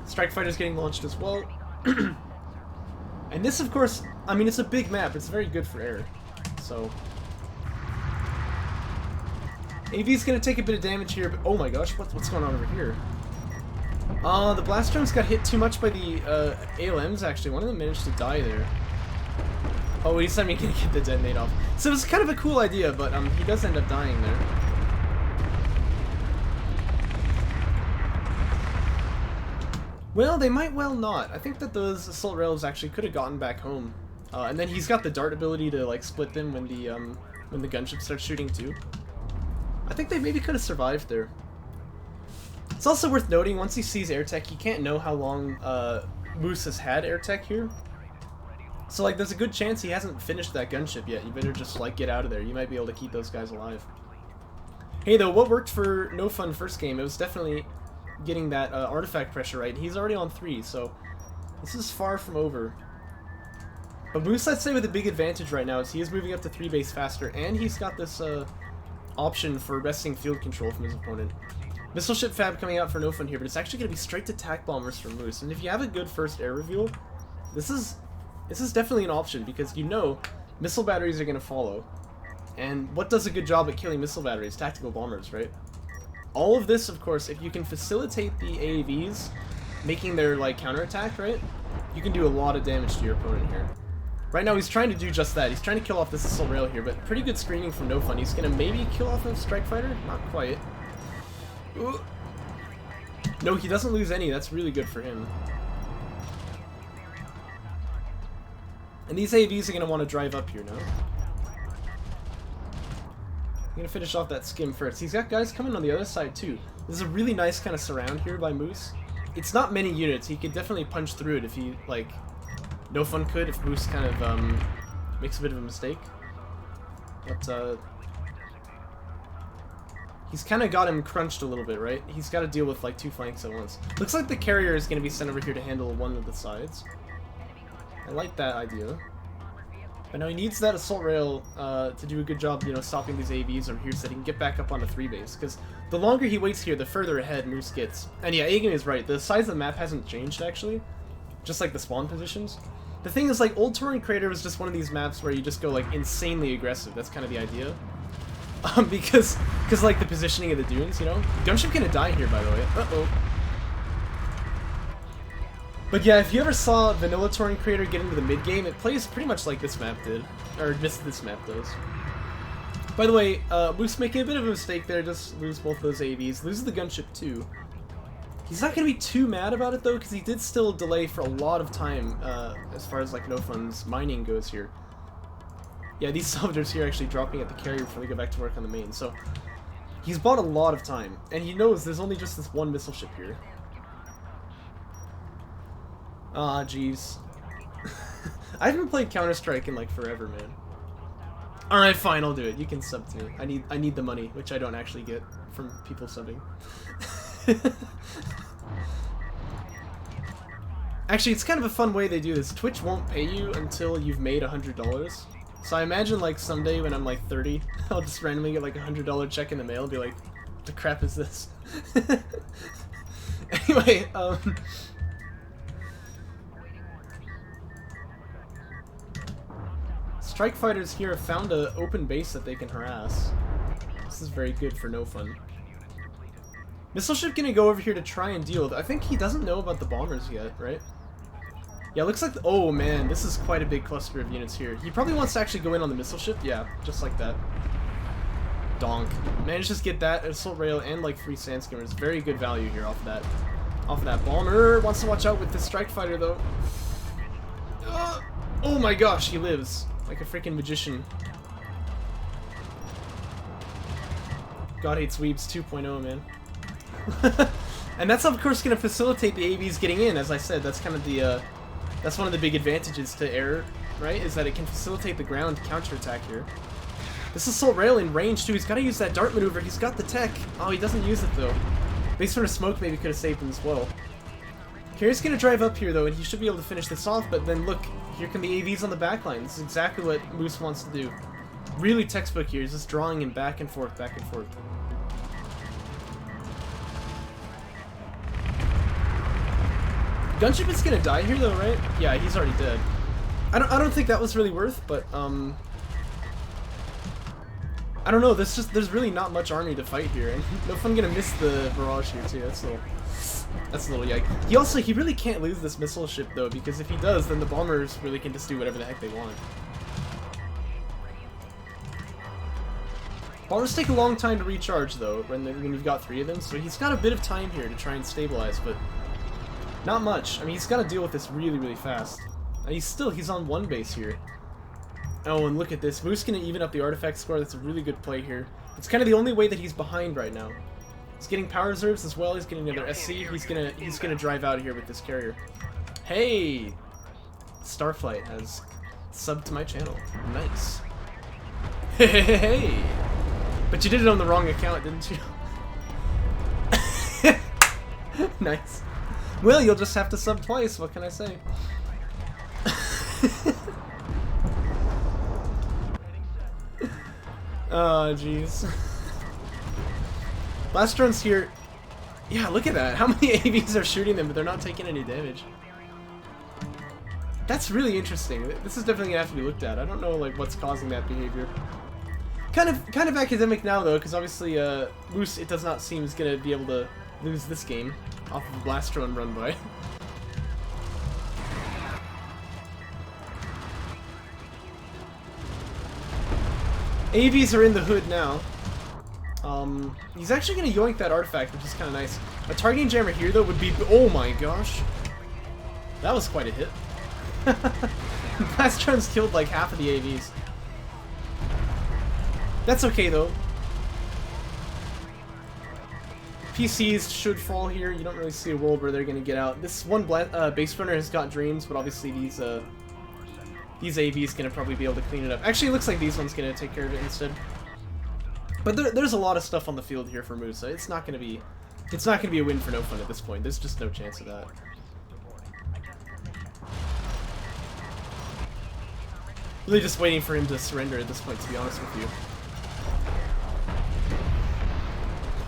Strike fighter's getting launched as well. And this, of course, I mean, it's a big map, it's very good for air. So AV's gonna take a bit of damage here, but oh my gosh, what's going on over here? The blast drones got hit too much by the ALMs, actually. One of them managed to die there. Oh, he's not even gonna get the detonate off. So it was kind of a cool idea, but he does end up dying there. Well, they might well not. I think that those assault rails actually could have gotten back home. And then he's got the dart ability to like split them when the gunship starts shooting too. I think they maybe could have survived there. It's also worth noting, once he sees air tech, he can't know how long Moose has had air tech here. So like, there's a good chance he hasn't finished that gunship yet. You better just like get out of there. You might be able to keep those guys alive. Hey though, what worked for NoFun first game? It was definitely getting that artifact pressure right. He's already on 3, so this is far from over. But Moose, I'd say, with a big advantage right now is he is moving up to 3 base faster, and he's got this option for wresting field control from his opponent. Missile ship fab coming out for NoFun here, but it's actually going to be straight to tac bombers from Moose. And if you have a good first air reveal, this is definitely an option, because missile batteries are going to follow. And what does a good job at killing missile batteries? Tactical bombers, right? All of this, of course, if you can facilitate the AAVs making their like counterattack, right? You can do a lot of damage to your opponent here. Right now he's trying to do just that. He's trying to kill off this assault rail here, but pretty good screening from NoFun. He's going to maybe kill off a strike fighter? Not quite. Ooh. No, he doesn't lose any. That's really good for him. And these AVs are going to want to drive up here now. I'm going to finish off that skim first. He's got guys coming on the other side too. There's a really nice kind of surround here by Moose. It's not many units. He could definitely punch through it if he, like, NoFun could, if Moose kind of makes a bit of a mistake. But he's kind of got him crunched a little bit, right? He's got to deal with like 2 flanks at once. Looks like the carrier is going to be sent over here to handle one of the sides. I like that idea. But now he needs that assault rail to do a good job, stopping these AVs over here so that he can get back up on the 3 base. Because the longer he waits here, the further ahead Moose gets. And yeah, Agan is right. The size of the map hasn't changed, actually. Just like the spawn positions. The thing is, like, Old Touring Crater was just one of these maps where you just go, like, insanely aggressive. That's kind of the idea. Because like, the positioning of the dunes, Gunship gonna die here, by the way. Uh-oh. But yeah, if you ever saw Vanilla Touring Crater get into the mid-game, it plays pretty much like this map did. Or this map does. By the way, Moose making a bit of a mistake there, just lose both those AVs. Loses the gunship too. He's not going to be too mad about it though, because he did still delay for a lot of time, as far as like NoFun's mining goes here. Yeah, these salvagers here are actually dropping at the carrier before they go back to work on the main, so he's bought a lot of time, and he knows there's only just this one missile ship here. Ah, jeez. I haven't played Counter-Strike in like forever, man. Alright, fine, I'll do it. You can sub to me. I need the money, which I don't actually get from people subbing. Actually, it's kind of a fun way they do this. Twitch won't pay you until you've made $100. So I imagine like someday when I'm like 30, I'll just randomly get like $100 check in the mail and be like, what the crap is this? Anyway, Strike Fighters here have found an open base that they can harass. This is very good for NoFun. Missile Ship gonna go over here to try and deal with... I think he doesn't know about the bombers yet, right? Yeah, looks like... oh man, this is quite a big cluster of units here. He probably wants to actually go in on the Missile Ship. Yeah, just like that. Donk. Managed to get that Assault Rail and like 3 Sand Skimmers. Very good value here off of that. Off of that bomber. Wants to watch out with the Strike Fighter though. Oh my gosh, he lives. Like a freaking magician. God Hates Weebs 2.0, man. And that's of course going to facilitate the AVs getting in, as I said. That's kind of the, that's one of the big advantages to air, right? Is that it can facilitate the ground counterattack here. This Assault Rail in range too. He's got to use that dart maneuver. He's got the tech. Oh, he doesn't use it though. Base Runner Smoke maybe could have saved him as well. Carrier's going to drive up here though, and he should be able to finish this off, but then look, here come the AVs on the backline. This is exactly what Moose wants to do. Really textbook here. He's just drawing him back and forth, back and forth. Gunship is gonna die here though, right? Yeah, he's already dead. I don't think that was really worth, but I don't know. There's really not much army to fight here, and NoFun gonna miss the barrage here too. That's a little yike. He really can't lose this missile ship though, because if he does, then the bombers really can just do whatever the heck they want. Bombers take a long time to recharge though when you've got 3 of them, so he's got a bit of time here to try and stabilize, but not much. I mean, he's got to deal with this really, really fast. He's on 1 base here. Oh, and look at this. Moose gonna even up the artifact score. That's a really good play here. It's kind of the only way that he's behind right now. He's getting power reserves as well. He's getting another SC. He's gonna drive out of here with this carrier. Hey, Starflight has subbed to my channel. Nice. Hey, but you did it on the wrong account, didn't you? Nice. Well, you'll just have to sub twice, what can I say? Oh, jeez. Last drone's here. Yeah, look at that. How many AVs are shooting them, but they're not taking any damage? That's really interesting. This is definitely gonna have to be looked at. I don't know, like, what's causing that behavior. Kind of academic now, though, because obviously, Moose, it does not seem, is gonna be able to lose this game off of a blast drone run by. AVs are in the hood now. He's actually going to yoink that artifact, which is kind of nice. A targeting jammer here, though, would be... oh my gosh. That was quite a hit. Blast drones killed like half of the AVs. That's okay, though. PCs should fall here. You don't really see a world where they're going to get out. This one base runner has got dreams, but obviously these AVs going to probably be able to clean it up. Actually, it looks like these ones going to take care of it instead. But there's a lot of stuff on the field here for Musa. It's not going to be a win for NoFun at this point. There's just no chance of that. Really just waiting for him to surrender at this point, to be honest with you.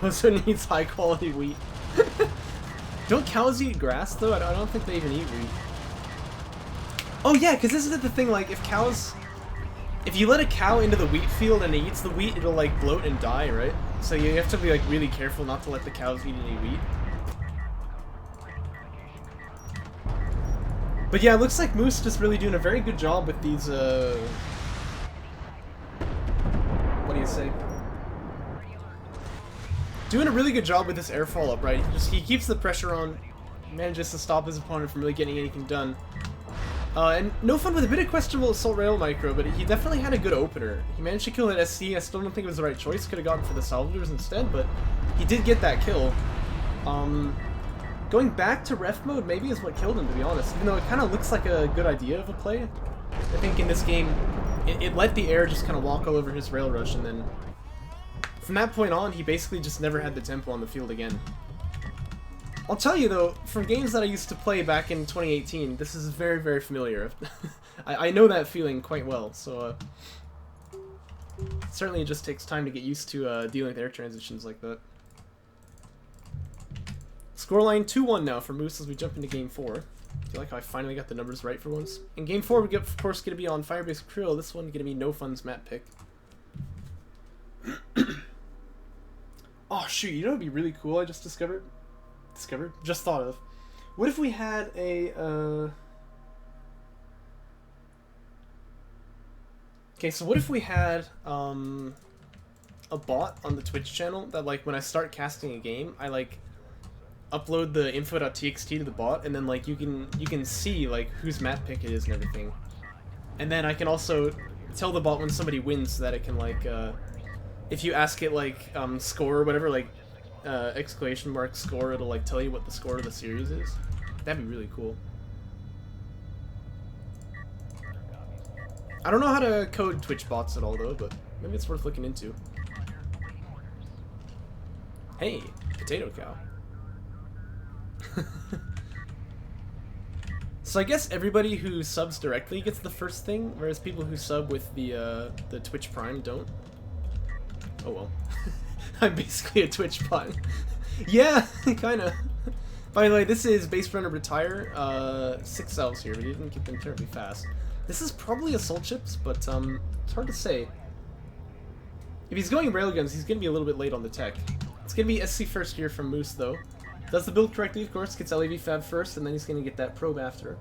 Also needs high quality wheat. Don't cows eat grass though? I don't think they even eat wheat. Oh yeah, because isn't it the thing, like, if you let a cow into the wheat field and it eats the wheat, it'll like bloat and die, right? So you have to be like really careful not to let the cows eat any wheat. But yeah, it looks like Moose just really doing a very good job with these, what do you say? Doing a really good job with this air follow-up, right? He keeps the pressure on, manages to stop his opponent from really getting anything done. And NoFun with a bit of questionable Assault Rail micro, but he definitely had a good opener. He managed to kill that SC. I still don't think it was the right choice. Could have gone for the salvagers instead, but he did get that kill. Going back to ref mode maybe is what killed him, to be honest. Even though it kind of looks like a good idea of a play. I think in this game, it let the air just kind of walk all over his rail rush, and then from that point on, he basically just never had the tempo on the field again. I'll tell you though, from games that I used to play back in 2018, this is very, very familiar. I know that feeling quite well, so certainly it just takes time to get used to dealing with air transitions like that. Scoreline 2-1 now for Moose as we jump into game 4. I feel like I finally got the numbers right for once. In game 4, we get, of course, going to be on Firebase Krill. This one going to be NoFun's map pick. Oh, shoot. You know what would be really cool I just discovered? Just thought of. What if we had a... Okay, so what if we had a bot on the Twitch channel that, like, when I start casting a game, I, like, upload the info.txt to the bot, and then, like, you can see, like, whose map pick it is and everything. And then I can also tell the bot when somebody wins so that it can, like, if you ask it, like, score or whatever, like, exclamation mark score, it'll, like, tell you what the score of the series is. That'd be really cool. I don't know how to code Twitch bots at all, though, but maybe it's worth looking into. Hey, potato cow. So I guess everybody who subs directly gets the first thing, whereas people who sub with the Twitch Prime don't. Oh well. I'm basically a Twitch bot. Yeah, kinda. By the way, this is Base Runner Retire. 6 elves here, but he didn't get them terribly fast. This is probably Assault Chips, but it's hard to say. If he's going Railguns, he's going to be a little bit late on the tech. It's going to be SC first here from Moose, though. Does the build correctly, of course, gets LAV Fab first, and then he's going to get that probe after.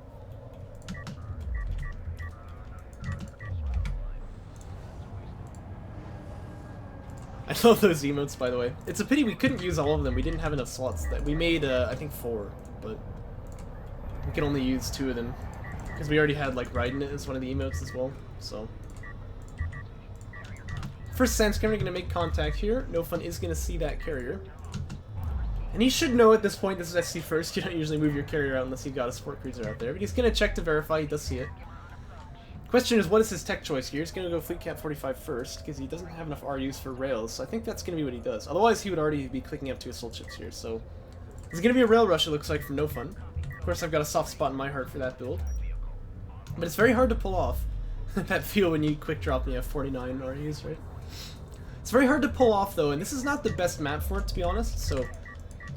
I love those emotes, by the way. It's a pity we couldn't use all of them. We didn't have enough slots. That we made, I think, 4, but we could only use 2 of them. Because we already had, like, Raiden as one of the emotes as well, so. First Sandscammer going to make contact here. NoFun is going to see that carrier. And he should know at this point this is SC first. You don't usually move your carrier out unless you've got a sport cruiser out there. But he's going to check to verify. He does see it. Question is, what is his tech choice here? He's going to go Fleet Cap 45 first, because he doesn't have enough RUs for rails. So I think that's going to be what he does. Otherwise, he would already be clicking up to Assault Chips here. So there's going to be a rail rush, it looks like, from NoFun. Of course, I've got a soft spot in my heart for that build. But it's very hard to pull off. That feel when you quick drop and you have 49 RUs, right? It's very hard to pull off, though, and this is not the best map for it, to be honest, so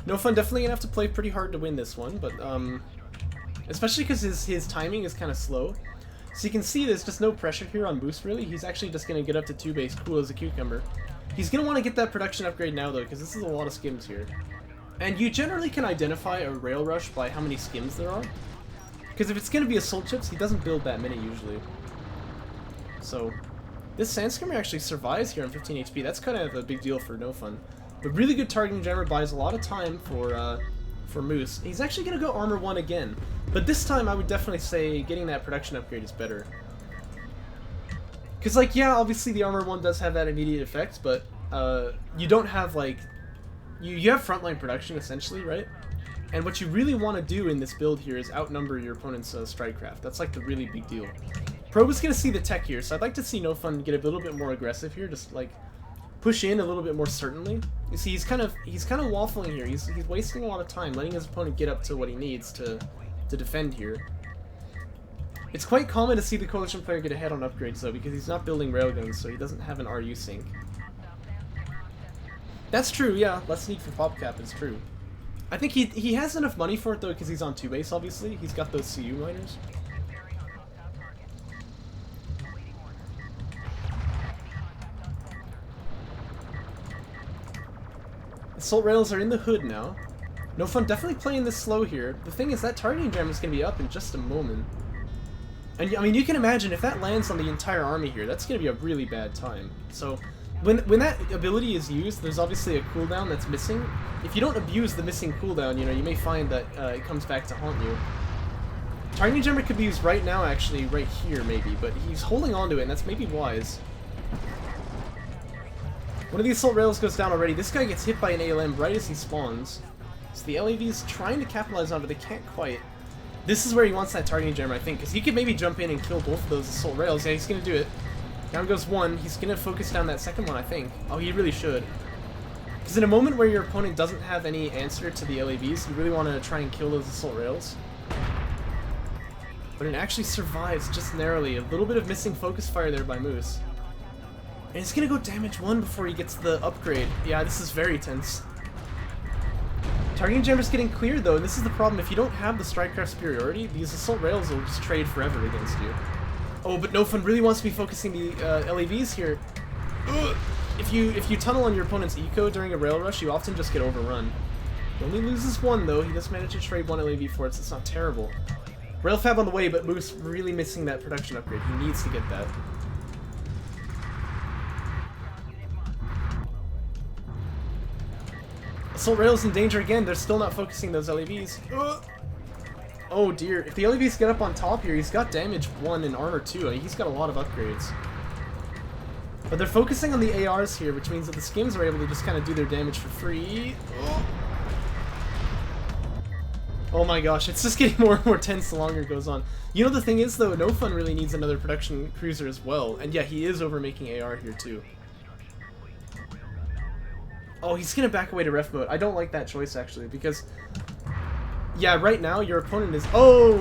NoFun definitely gonna have to play pretty hard to win this one, but, especially because his timing is kind of slow. So you can see there's just no pressure here on Boost, really. He's actually just gonna get up to 2 base, cool as a cucumber. He's gonna want to get that production upgrade now, though, because this is a lot of skims here. And you generally can identify a rail rush by how many skims there are. Because if it's going to be Assault Chips, he doesn't build that many usually. So, this Sandscammer actually survives here on 15 HP. That's kind of a big deal for NoFun. But really good targeting jammer buys a lot of time for Moose. He's actually going to go Armor 1 again. But this time I would definitely say getting that production upgrade is better. Because, like, yeah, obviously the Armor 1 does have that immediate effect, but you don't have, like... You have frontline production, essentially, right? And what you really want to do in this build here is outnumber your opponent's Strikecraft. That's like the really big deal. Probe is going to see the tech here, so I'd like to see NoFun get a little bit more aggressive here, just like push in a little bit more certainly. You see, he's kind of waffling here. He's wasting a lot of time, letting his opponent get up to what he needs to defend here. It's quite common to see the Coalition player get ahead on upgrades though, because he's not building railguns, so he doesn't have an RU sync. That's true, yeah. Less need for PopCap, it's true. I think he has enough money for it, though, because he's on 2 base, obviously. He's got those CU miners. Assault rails are in the hood now. NoFun definitely playing this slow here. The thing is, that targeting jam is going to be up in just a moment. And, I mean, you can imagine, if that lands on the entire army here, that's going to be a really bad time. So... When that ability is used, there's obviously a cooldown that's missing. If you don't abuse the missing cooldown, you know, you may find that it comes back to haunt you. Targeting Jammer could be used right now, actually, right here, maybe, but he's holding on to it, and that's maybe wise. One of the Assault Rails goes down already. This guy gets hit by an ALM right as he spawns. So the LAV's trying to capitalize on it, but they can't quite. This is where he wants that Targeting Jammer, I think, because he could maybe jump in and kill both of those Assault Rails. Yeah, he's going to do it. Down goes 1. He's going to focus down that second one, I think. Oh, he really should. Because in a moment where your opponent doesn't have any answer to the LAVs, you really want to try and kill those Assault Rails. But it actually survives just narrowly. A little bit of missing focus fire there by Moose. And he's going to go damage 1 before he gets the upgrade. Yeah, this is very tense. Targeting Jammer's getting cleared though, and this is the problem. If you don't have the Strikecraft superiority, these Assault Rails will just trade forever against you. Oh, but NoFun really wants to be focusing the LAVs here. Ugh. If you tunnel on your opponent's eco during a rail rush, you often just get overrun. He only loses one though. He does manage to trade one LAV for it, so it's not terrible. Rail Fab on the way, but Moose really missing that production upgrade. He needs to get that. Assault Rail's in danger again. They're still not focusing those LAVs. Ugh. Oh dear. If the LAVs get up on top here, he's got damage 1 and armor 2. He's got a lot of upgrades. But they're focusing on the ARs here, which means that the skims are able to just kind of do their damage for free. Oh my gosh, it's just getting more and more tense the longer it goes on. You know the thing is though, NoFun really needs another production cruiser as well. And yeah, he is overmaking AR here too. Oh, he's gonna back away to ref mode. I don't like that choice actually, because yeah, right now your opponent is... Oh!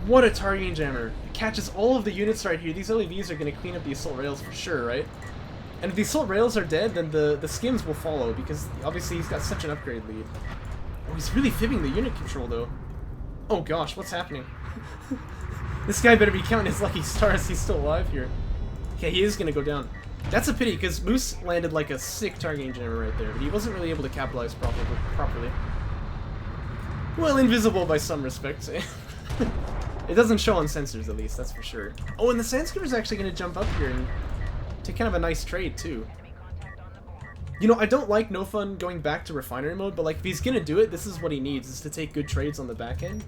What a targeting jammer. It catches all of the units right here. These LEVs are going to clean up the assault rails for sure, right? And if the assault rails are dead, then the skims will follow, because obviously he's got such an upgrade lead. Oh, he's really fibbing the unit control, though. Oh gosh, what's happening? This guy better be counting his lucky stars. He's still alive here. Okay, he is going to go down. That's a pity, because Moose landed like a sick targeting jammer right there, but he wasn't really able to capitalize properly. Well, invisible by some respects. It doesn't show on sensors, at least, that's for sure. Oh, and the Sandskimmer's actually going to jump up here and take kind of a nice trade, too. You know, I don't like NoFun going back to refinery mode, but like, if he's going to do it, this is what he needs, is to take good trades on the back end.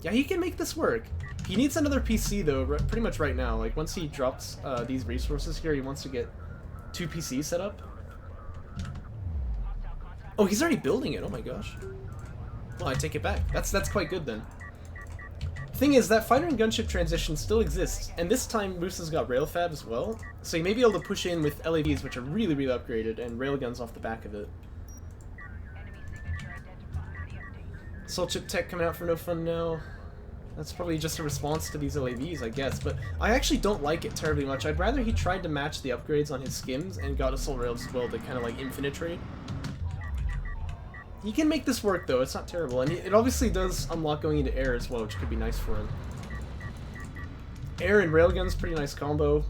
Yeah, he can make this work. He needs another PC, though, pretty much right now. Like, once he drops these resources here, he wants to get 2 PCs set up. Oh, he's already building it, oh my gosh. Well, I take it back. That's quite good, then. Thing is, that fighter and gunship transition still exists, and this time Moose has got railfab as well, so you may be able to push in with LAVs, which are really, really upgraded, and railguns off the back of it. Soul chip tech coming out for NoFun now. That's probably just a response to these LAVs, I guess, but I actually don't like it terribly much. I'd rather he tried to match the upgrades on his skims and got assault rails as well to kind of like infinite trade. He can make this work, though. It's not terrible. And it obviously does unlock going into air as well, which could be nice for him. Air and railgun's pretty nice combo.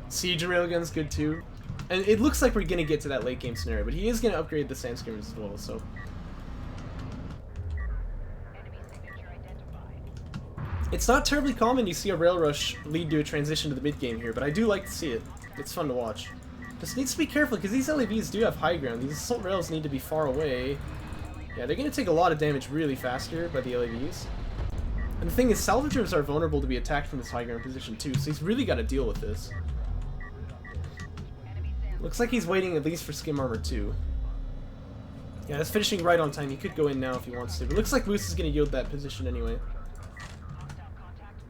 Siege and railgun's good, too. And it looks like we're going to get to that late game scenario, but he is going to upgrade the Sandskimmers as well, so... It's not terribly common you see a rail rush lead to a transition to the mid game here, but I do like to see it. It's fun to watch. Just needs to be careful, because these LAVs do have high ground. These assault rails need to be far away. Yeah, they're going to take a lot of damage really fast here by the LAVs. And the thing is, salvagers are vulnerable to be attacked from this high ground position too, so he's really got to deal with this. Looks like he's waiting at least for skim armor too. Yeah, that's finishing right on time. He could go in now if he wants to, but looks like Moose is going to yield that position anyway.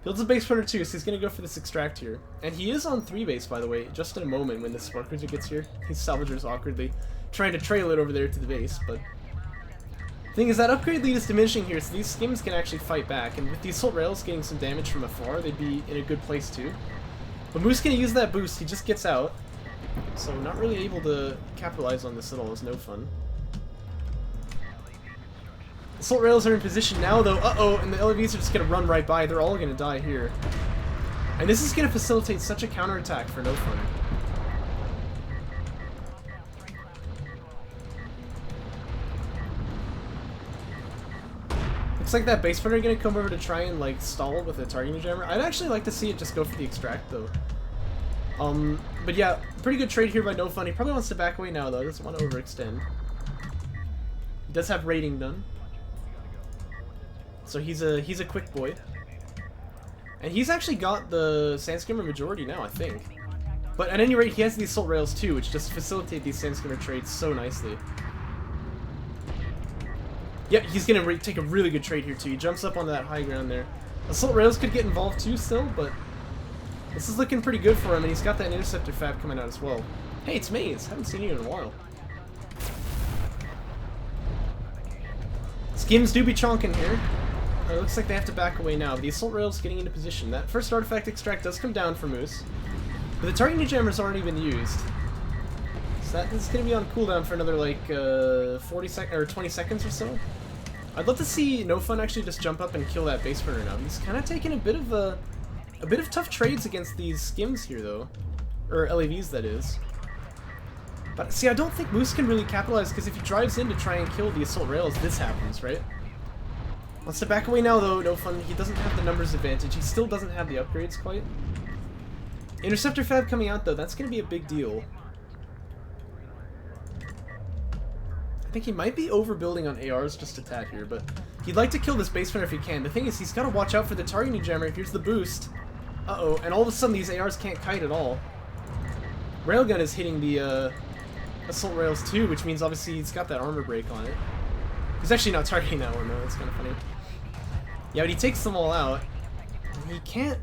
Builds a base runner too, so he's going to go for this extract here. And he is on 3 base, by the way, just in a moment when the Spark Cruiser gets here. His salvagers awkwardly trying to trail it over there to the base, but... Thing is, that upgrade lead is diminishing here, so these skims can actually fight back, and with the assault rails getting some damage from afar, they'd be in a good place too. But Moose gonna use that boost, he just gets out, so not really able to capitalize on this at all. Is NoFun. Assault rails are in position now, though. Uh-oh, and the LAVs are just gonna run right by. They're all gonna die here. And this is gonna facilitate such a counterattack for NoFun. Looks like that base runner gonna come over to try and like stall with a targeting jammer. I'd actually like to see it just go for the extract though. But yeah, pretty good trade here by NoFun. He probably wants to back away now though. Doesn't want to overextend. He does have raiding done, so he's a quick boy. And he's actually got the Sandskimmer majority now, I think. But at any rate, he has the assault rails too, which just facilitate these Sandskimmer trades so nicely. Yep, he's going to take a really good trade here, too. He jumps up onto that high ground there. Assault rails could get involved, too, still, but this is looking pretty good for him, and he's got that interceptor fab coming out as well. Hey, it's Maze. Haven't seen you in a while. Skims do be chonking here. It looks like they have to back away now. The assault rail's getting into position. That first artifact extract does come down for Moose, but the targeting jammer's already been used. So that is going to be on cooldown for another like 20 seconds or so. I'd love to see NoFun actually just jump up and kill that base runner now. He's kind of taking a bit of tough trades against these skims here though, or LAVs that is. But see, I don't think Moose can really capitalize because if he drives in to try and kill the assault rails, this happens, right? Wants to back away now though. NoFun, he doesn't have the numbers advantage. He still doesn't have the upgrades quite. Interceptor Fab coming out though, that's going to be a big deal. I think he might be overbuilding on ARs just a tad here, but he'd like to kill this base runner if he can. The thing is, he's got to watch out for the targeting jammer. Here's the boost. Uh-oh, and all of a sudden these ARs can't kite at all. Railgun is hitting the assault rails too, which means obviously he's got that armor break on it. He's actually not targeting that one though, that's kind of funny. Yeah, but he takes them all out. He can't,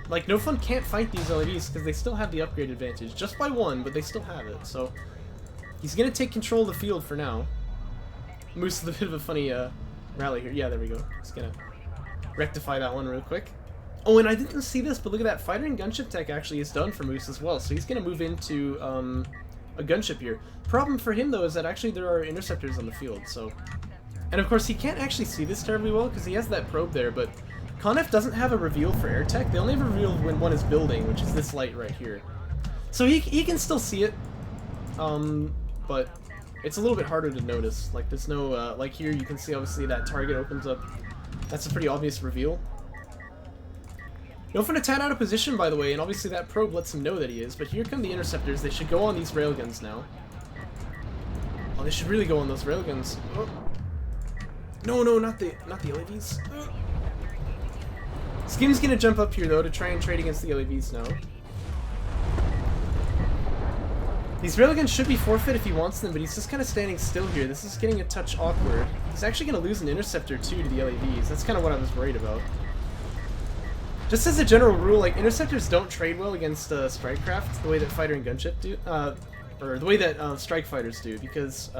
like, NoFun can't fight these LEDs because they still have the upgrade advantage. Just by one, but they still have it, so he's going to take control of the field for now. Moose is a bit of a funny rally here. Yeah, there we go. He's going to rectify that one real quick. Oh, and I didn't see this, but look at that. Fighter and gunship tech actually is done for Moose as well, so he's going to move into a gunship here. Problem for him, though, is that actually there are interceptors on the field, so... And of course, he can't actually see this terribly well because he has that probe there, but Conef doesn't have a reveal for air tech. They only have a reveal when one is building, which is this light right here. So he can still see it, but it's a little bit harder to notice. Like, there's no, like here, you can see obviously that target opens up. That's a pretty obvious reveal. NoFun a tad out of position, by the way, and obviously that probe lets him know that he is, but here come the interceptors. They should go on these railguns now. Oh, they should really go on those railguns. Oh. No, not the LAVs. Skim's gonna jump up here though to try and trade against the LAVs now. These railguns should be forfeit if he wants them, but he's just kind of standing still here. This is getting a touch awkward. He's actually gonna lose an interceptor too to the LAVs. That's kind of what I was worried about. Just as a general rule, like, interceptors don't trade well against strike craft the way that fighter and gunship do, or the way that strike fighters do, because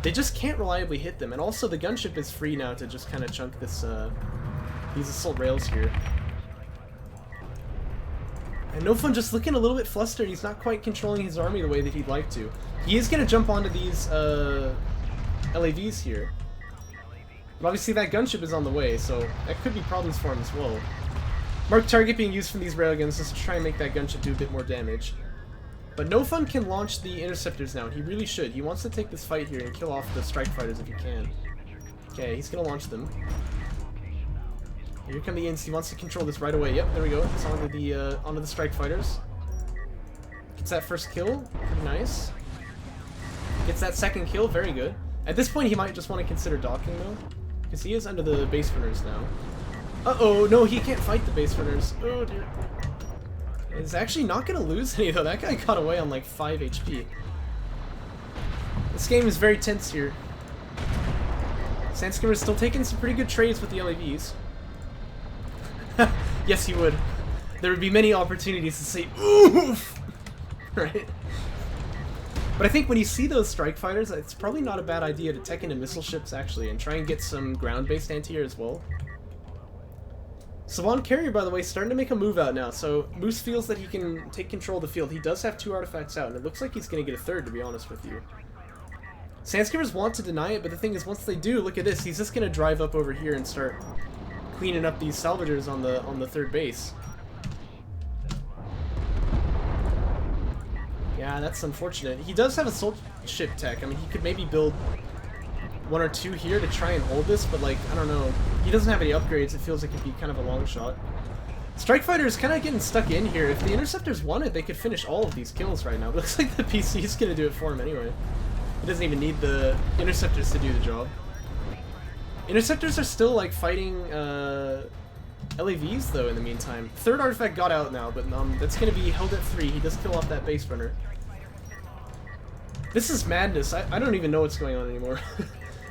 they just can't reliably hit them. And also the gunship is free now to just kind of chunk this these assault rails here. And NoFun just looking a little bit flustered. He's not quite controlling his army the way that he'd like to. He is going to jump onto these LAVs here. But obviously that gunship is on the way, so that could be problems for him as well. Mark target being used from these railguns just to try and make that gunship do a bit more damage. But NoFun can launch the interceptors now, and he really should. He wants to take this fight here and kill off the strike fighters if he can. Okay, he's going to launch them. Here come the Ints. He wants to control this right away. Yep, there we go. It's onto the strike fighters. Gets that first kill. Pretty nice. Gets that second kill. Very good. At this point, he might just want to consider docking, though. Because he is under the base runners now. Uh-oh, no, he can't fight the base runners. Oh, dear. He's actually not going to lose any, though. That guy got away on, like, 5 HP. This game is very tense here. Sandskimmer's still taking some pretty good trades with the LAVs. Yes, he would. There would be many opportunities to say, oof! Right? But I think when you see those strike fighters, it's probably not a bad idea to tech into missile ships, actually, and try and get some ground-based anti-air as well. Saban Carrier, by the way, starting to make a move out now, so Moose feels that he can take control of the field. He does have 2 artifacts out, and it looks like he's going to get a 3rd, to be honest with you. Sandskimmers want to deny it, but the thing is, once they do, look at this, he's just going to drive up over here and start cleaning up these salvagers on the 3rd base. Yeah, that's unfortunate. He does have assault ship tech. I mean, he could maybe build 1 or 2 here to try and hold this, but, like, I don't know. He doesn't have any upgrades. It feels like it'd be kind of a long shot. Strike Fighter is kind of getting stuck in here. If the Interceptors wanted, they could finish all of these kills right now. It looks like the PC is going to do it for him anyway. He doesn't even need the Interceptors to do the job. Interceptors are still, like, fighting LAVs, though, in the meantime. 3rd artifact got out now, but that's going to be held at 3. He does kill off that base runner. This is madness. I don't even know what's going on anymore.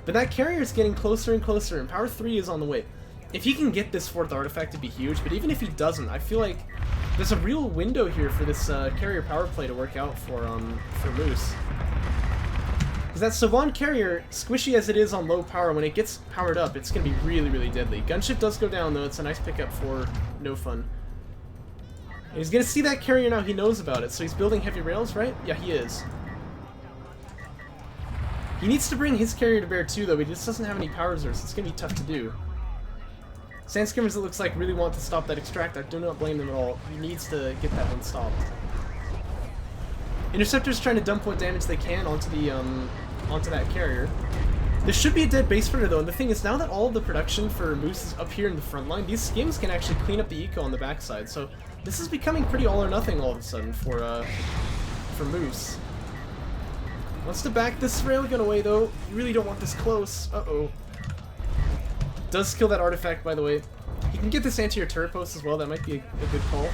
But that carrier is getting closer and closer, and Power 3 is on the way. If he can get this 4th artifact, it'd be huge, but even if he doesn't, I feel like there's a real window here for this carrier power play to work out for Moose. Because that Saban carrier, squishy as it is on low power, when it gets powered up, it's going to be really, really deadly. Gunship does go down, though. It's a nice pickup for NoFun. And he's going to see that carrier now. He knows about it, so he's building heavy rails, right? Yeah, he is. He needs to bring his carrier to bear too, though. He just doesn't have any power reserves. It's going to be tough to do. Sandskimmers, it looks like, really want to stop that extract. I do not blame them at all. He needs to get that one stopped. Interceptor's trying to dump what damage they can onto the onto that carrier. This should be a dead base runner though, and the thing is, now that all of the production for Moose is up here in the front line, these skims can actually clean up the eco on the backside. So this is becoming pretty all or nothing all of a sudden for Moose. Wants to back this railgun away though. You really don't want this close. Uh-oh. Does kill that artifact, by the way. You can get this anti-air turret post as well. That might be a good call.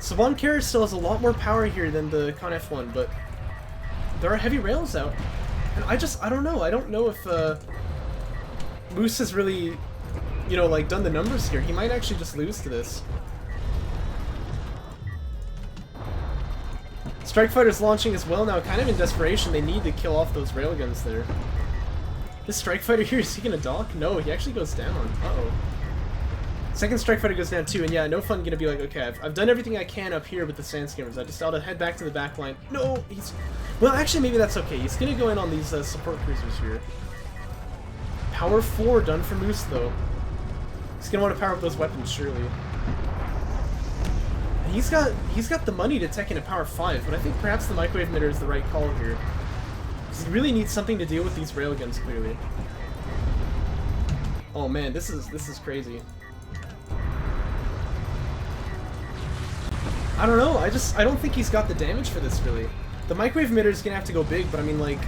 Saban carrier still has a lot more power here than the Con F1, but there are heavy rails out. And I don't know. I don't know if Moose has really, you know, like, done the numbers here. He might actually just lose to this. Strike Fighter's launching as well now, kind of in desperation. They need to kill off those railguns there. This Strike Fighter here, is he gonna dock? No, he actually goes down. Uh-oh. Second Strike Fighter goes down too, and yeah, NoFun gonna be like, okay, I've done everything I can up here with the Sandskimmers. I just ought to head back to the back line. No, he's... Well, actually, maybe that's okay. He's gonna go in on these support cruisers here. Power 4 done for Moose, though. He's gonna want to power up those weapons, surely. And he's got the money to tech in a Power 5, but I think perhaps the microwave emitter is the right call here. Because he really needs something to deal with these railguns, clearly. Oh man, this is crazy. I don't know, I don't think he's got the damage for this, really. The microwave emitter is gonna have to go big, but I mean, like...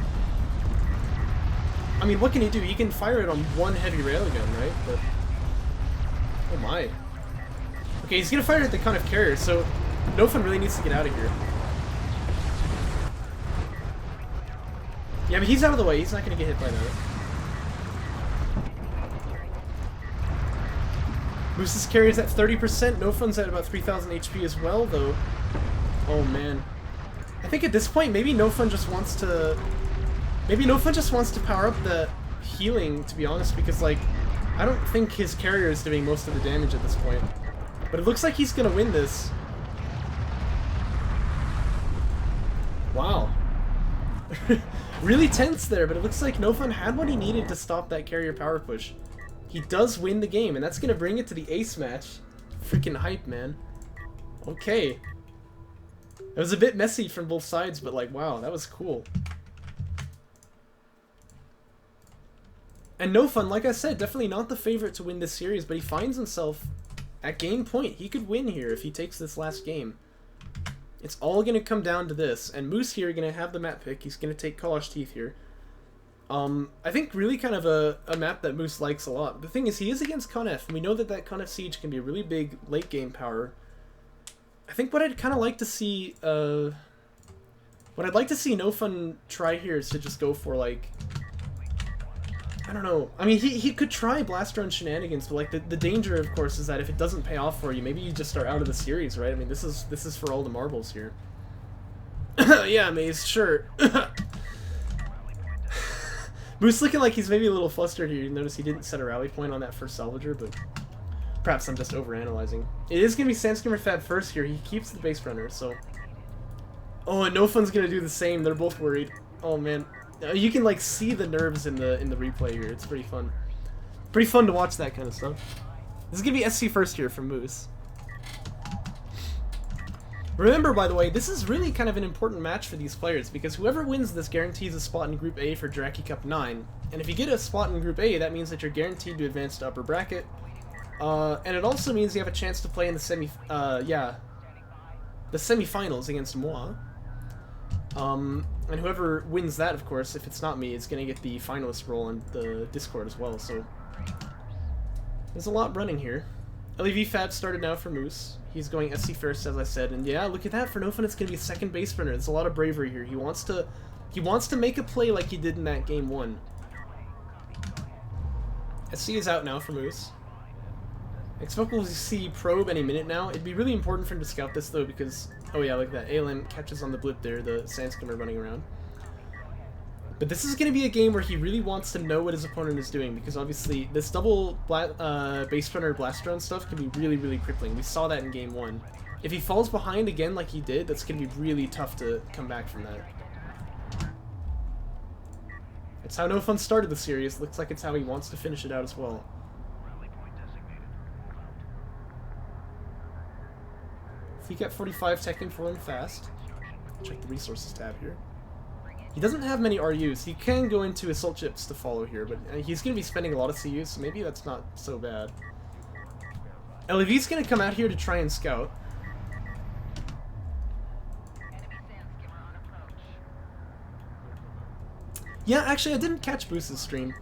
I mean, what can he do? He can fire it on one heavy railgun, right? But... Oh my. Okay, he's gonna fire it at the Con F carrier, so NoFun really needs to get out of here. Yeah, but he's out of the way. He's not gonna get hit by that. Moose's carrier's at 30%. NoFun's at about 3,000 HP as well, though. Oh man. I think at this point, maybe NoFun just wants to... Maybe NoFun just wants to power up the healing, to be honest, because, like, I don't think his carrier is doing most of the damage at this point. But it looks like he's gonna win this. Wow. Really tense there, but it looks like NoFun had what he needed to stop that carrier power push. He does win the game, and that's gonna bring it to the ace match. Freaking hype, man. Okay. It was a bit messy from both sides, but like, wow, that was cool. And NoFun, like I said, definitely not the favorite to win this series, but he finds himself at game point. He could win here if he takes this last game. It's all going to come down to this. And Moose here going to have the map pick. He's going to take Kalash Teeth here. I think really kind of a map that Moose likes a lot. The thing is, he is against Con F, and we know that that Con F Siege can be a really big late game power. I think what I'd kind of like to see, what I'd like to see NoFun try here is to just go for, like, I don't know. I mean, he could try Blast Drone shenanigans, but, like, the danger, of course, is that if it doesn't pay off for you, maybe you just are out of the series, right? I mean, this is for all the marbles here. Yeah, Maze, sure. Moose looking like he's maybe a little flustered here. You notice he didn't set a rally point on that first salvager, but perhaps I'm just overanalyzing. It is going to be Sandskimmer Fab first here. He keeps the base runner, so... Oh, and NoFun's going to do the same. They're both worried. Oh, man. You can, like, see the nerves in the replay here. It's pretty fun. Pretty fun to watch that kind of stuff. This is going to be SC first here from Moose. Remember, by the way, this is really kind of an important match for these players, because whoever wins this guarantees a spot in Group A for Jaraci Cup 9. And if you get a spot in Group A, that means that you're guaranteed to advance to upper bracket. And it also means you have a chance to play in the the semifinals against moi. And whoever wins that, of course, if it's not me, is going to get the finalist role in the Discord as well, so... There's a lot running here. LEV Fab started now for Moose. He's going SC first, as I said, and yeah, look at that. For NoFun, it's going to be a second base runner. There's a lot of bravery here. He wants to make a play like he did in that game 1. SC is out now for Moose. Expect we'll see Probe any minute now. It'd be really important for him to scout this, though, because... Oh yeah, like that. ALM catches on the blip there, the Sandskimmer running around. But this is going to be a game where he really wants to know what his opponent is doing, because obviously this double base runner blast drone stuff can be really, really crippling. We saw that in game 1. If he falls behind again like he did, that's going to be really tough to come back from that. It's how NoFun started the series. Looks like it's how he wants to finish it out as well. If we get 45 teching for him fast. Check the resources tab here. He doesn't have many RUs. He can go into assault chips to follow here, but he's going to be spending a lot of CUs, so maybe that's not so bad. LEV's going to come out here to try and scout. Yeah, actually, I didn't catch Boost's stream.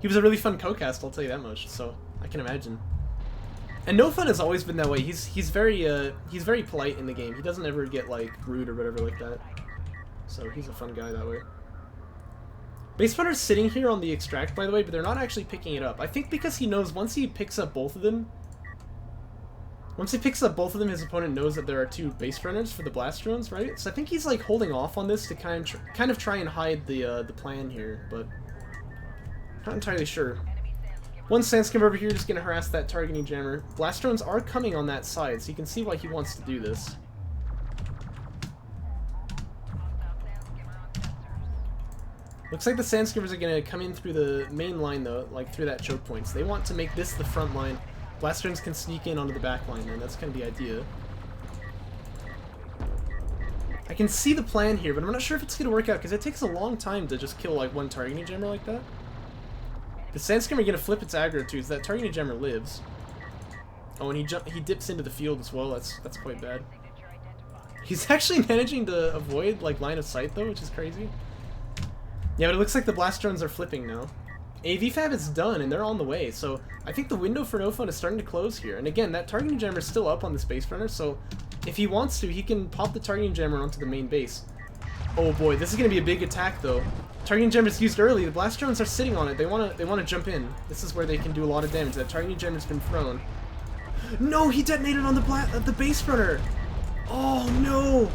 He was a really fun co-cast, I'll tell you that much, so I can imagine. And NoFun has always been that way. He's very polite in the game. He doesn't ever get, like, rude or whatever like that. So he's a fun guy that way. Base runner's sitting here on the extract, by the way, but they're not actually picking it up. I think because he knows once he picks up both of them, his opponent knows that there are two base runners for the blast drones, right? So I think he's like holding off on this to kind of try and hide the plan here, but not entirely sure. One Sandskim over here just gonna harass that targeting jammer. Blast drones are coming on that side, so you can see why he wants to do this. Looks like the Sandskimmers are gonna come in through the main line though, like through that choke point. So they want to make this the front line. Blast drones can sneak in onto the back line, and that's kind of the idea. I can see the plan here, but I'm not sure if it's gonna work out because it takes a long time to just kill like one targeting jammer like that. The Sandskimmer gonna flip its aggro too, so that targeting jammer lives. Oh, and he dips into the field as well. That's quite bad. He's actually managing to avoid like line of sight though, which is crazy. Yeah, but it looks like the blast drones are flipping now. AV Fab is done, and they're on the way, so I think the window for NoFun is starting to close here. And again, that targeting jammer is still up on the space runner, so if he wants to, he can pop the targeting jammer onto the main base. Oh boy, this is going to be a big attack, though. Targeting jammer is used early. The blast drones are sitting on it. They want to jump in. This is where they can do a lot of damage. That targeting jammer's been thrown. No, he detonated on the base runner. Oh no,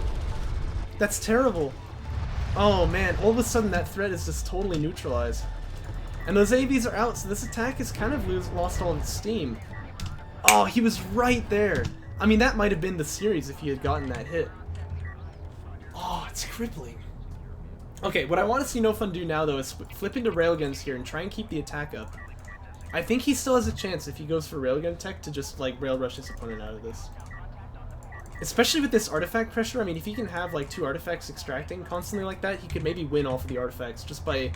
that's terrible. Oh man, all of a sudden that threat is just totally neutralized. And those AVs are out, so this attack has kind of lost all of its steam. Oh, he was right there. I mean, that might have been the series if he had gotten that hit. Oh, it's crippling. Okay, what I want to see NoFun do now, though, is flip into railguns here and try and keep the attack up. I think he still has a chance if he goes for railgun tech to just, like, rail rush his opponent out of this. Especially with this artifact pressure, I mean, if he can have, like, 2 artifacts extracting constantly like that, he could maybe win off of the artifacts just by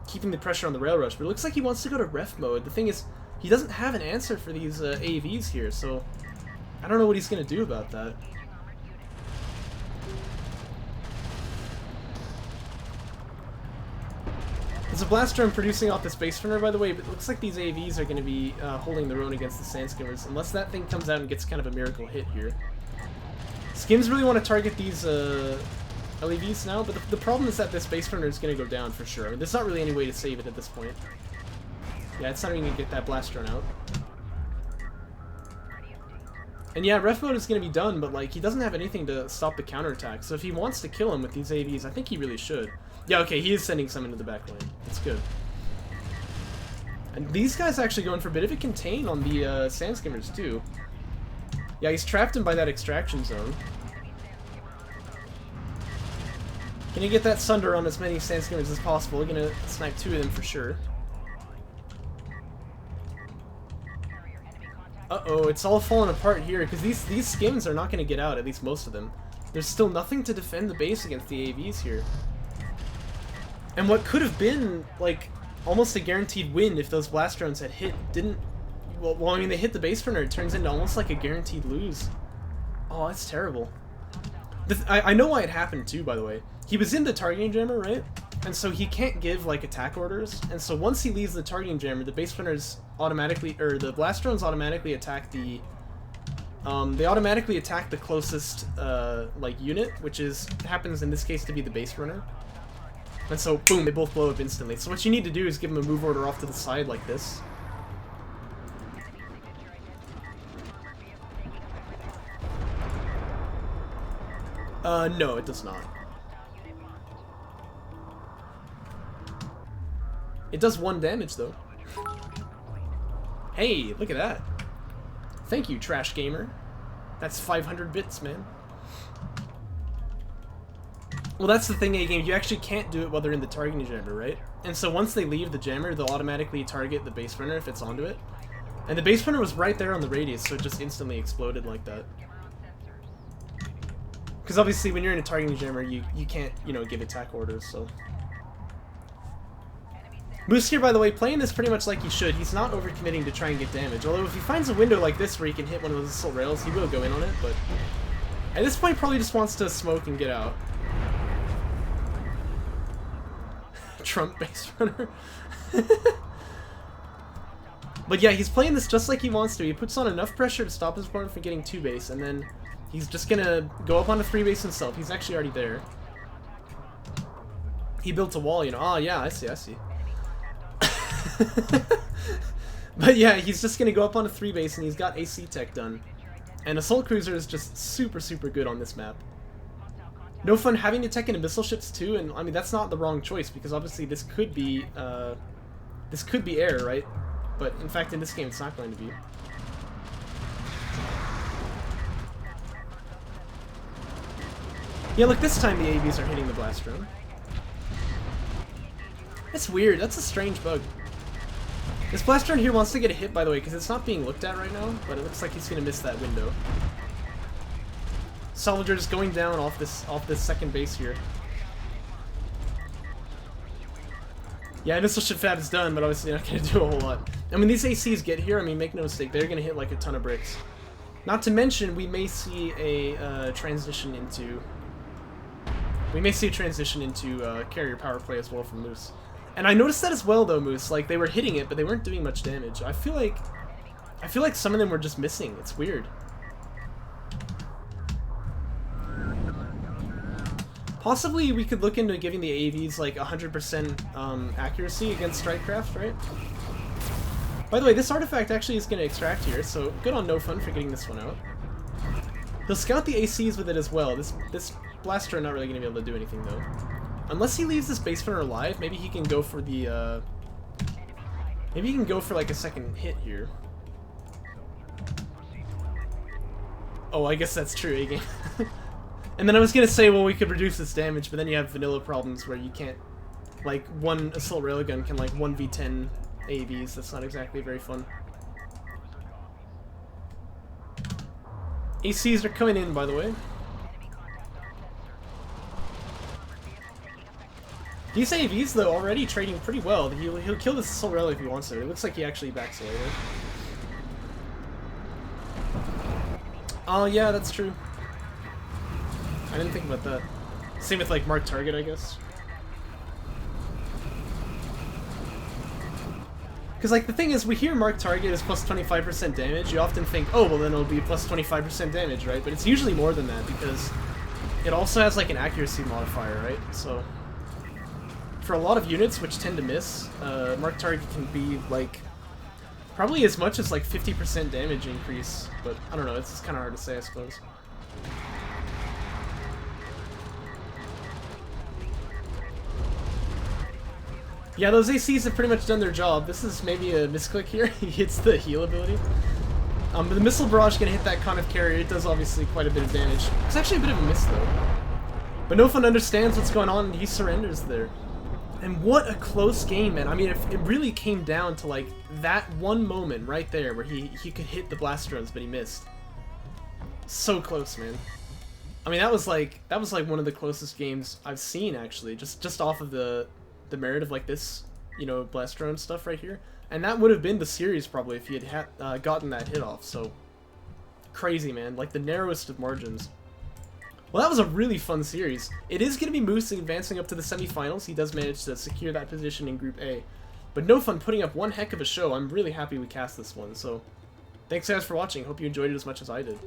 keeping the pressure on the rail rush. But it looks like he wants to go to ref mode. The thing is, he doesn't have an answer for these AVs here, so I don't know what he's going to do about that. There's a blast drone producing off the space runner, by the way, but it looks like these AVs are going to be holding their own against the Sandskimmers, unless that thing comes out and gets kind of a miracle hit here. Skims really want to target these LEVs now, but the problem is that this base runner is going to go down for sure. I mean, there's not really any way to save it at this point. Yeah, it's not even going to get that blast drone out. And yeah, ref mode is going to be done, but like he doesn't have anything to stop the counterattack, so if he wants to kill him with these AVs, I think he really should. Yeah, okay, he is sending some into the back lane. That's good. And these guys actually going for a bit of a contain on the Sandskimmers too. Yeah, he's trapped him by that extraction zone. Gonna get that Sunder on as many Sandskimmers as possible. We're gonna snipe 2 of them for sure. Uh-oh, it's all falling apart here, because these skims are not gonna get out, at least most of them. There's still nothing to defend the base against the AVs here. And what could have been, like, almost a guaranteed win if those blast drones had hit, didn't... Well, I mean, they hit the base runner, it turns into almost like a guaranteed lose. Oh, that's terrible. I know why it happened too, by the way. He was in the targeting jammer, right? And so he can't give, like, attack orders. And so once he leaves the targeting jammer, the base runners automatically, or the blast drones automatically attack the... they automatically attack the closest, like, unit, which happens in this case to be the base runner. And so, boom, they both blow up instantly. So what you need to do is give him a move order off to the side like this. No, it does not. It does 1 damage, though. Hey, look at that. Thank you, Trash Gamer. That's 500 bits, man. Well, that's the thing, A-Game. You actually can't do it while they're in the targeting jammer, right? And so once they leave the jammer, they'll automatically target the base runner if it's onto it. And the base runner was right there on the radius, so it just instantly exploded like that. Because obviously when you're in a targeting jammer, you can't, you know, give attack orders, so... Moose here, by the way, playing this pretty much like he should. He's not overcommitting to try and get damage. Although if he finds a window like this where he can hit one of those assault rails, he will go in on it, but... At this point, probably just wants to smoke and get out. Trump base runner. But yeah, he's playing this just like he wants to. He puts on enough pressure to stop his opponent from getting 2 base, and then he's just gonna go up onto 3 base himself. He's actually already there. He built a wall, you know. Oh yeah, I see. But yeah, he's just gonna go up onto 3 base, and he's got AC tech done. And Assault Cruiser is just super good on this map. NoFun having to tech into missile ships too, and I mean that's not the wrong choice because obviously this could be air, right? But in fact, in this game, it's not going to be. Yeah, look, this time the AVs are hitting the blast drone. That's weird. That's a strange bug. This blast drone here wants to get a hit, by the way, because it's not being looked at right now, but it looks like he's going to miss that window. Salvager just going down off this second base here. Yeah, missile ship fab is done, but obviously not going to do a whole lot. I mean, these ACs get here, I mean, make no mistake, they're going to hit like a ton of bricks. Not to mention, we may see a transition into... carrier power play as well from Moose. And I noticed that as well, though, Moose. Like, they were hitting it, but they weren't doing much damage. I feel like some of them were just missing. It's weird. Possibly we could look into giving the AVs like 100% accuracy against Strikecraft, right? By the way, this artifact actually is going to extract here, so good on NoFun for getting this one out. He'll scout the ACs with it as well. This blaster not really going to be able to do anything though. Unless he leaves this base runner alive, maybe he can go for the maybe he can go for like a second hit here. Oh, I guess that's true, A-game. And then I was gonna say, well, we could reduce this damage, but then you have vanilla problems where you can't, like, one assault railgun can like 1v10 AVs. That's not exactly very fun. ACs are coming in, by the way. These AVs, though, already trading pretty well. He'll kill this assault rail if he wants to. It looks like he actually backs away there. Oh, yeah, that's true. I didn't think about that. Same with, like, Mark Target, I guess. Because, like, the thing is, we hear Mark Target is plus 25% damage. You often think, oh, well, then it'll be plus 25% damage, right? But it's usually more than that, because it also has, like, an accuracy modifier, right? So, for a lot of units, which tend to miss, Mark Target can be, like, probably as much as, like, 50% damage increase. But, I don't know, it's kind of hard to say, I suppose. Yeah, those ACs have pretty much done their job. This is maybe a misclick here. He hits the heal ability. But the missile barrage gonna hit that Conniff carrier. It does obviously quite a bit of damage. It's actually a bit of a miss though. But NoFun understands what's going on and he surrenders there. And what a close game, man. I mean, if it really came down to like that one moment right there where he could hit the blast drones, but he missed. So close, man. I mean, that was like one of the closest games I've seen actually, just off of the merit of like this, you know, blast drone stuff right here. And that would have been the series probably if he had gotten that hit off. So crazy, man, like the narrowest of margins. Well, that was a really fun series. It is going to be Moose advancing up to the semifinals. He does manage to secure that position in Group A. But NoFun putting up one heck of a show. I'm really happy we cast this one. So thanks guys for watching. Hope you enjoyed it as much as I did.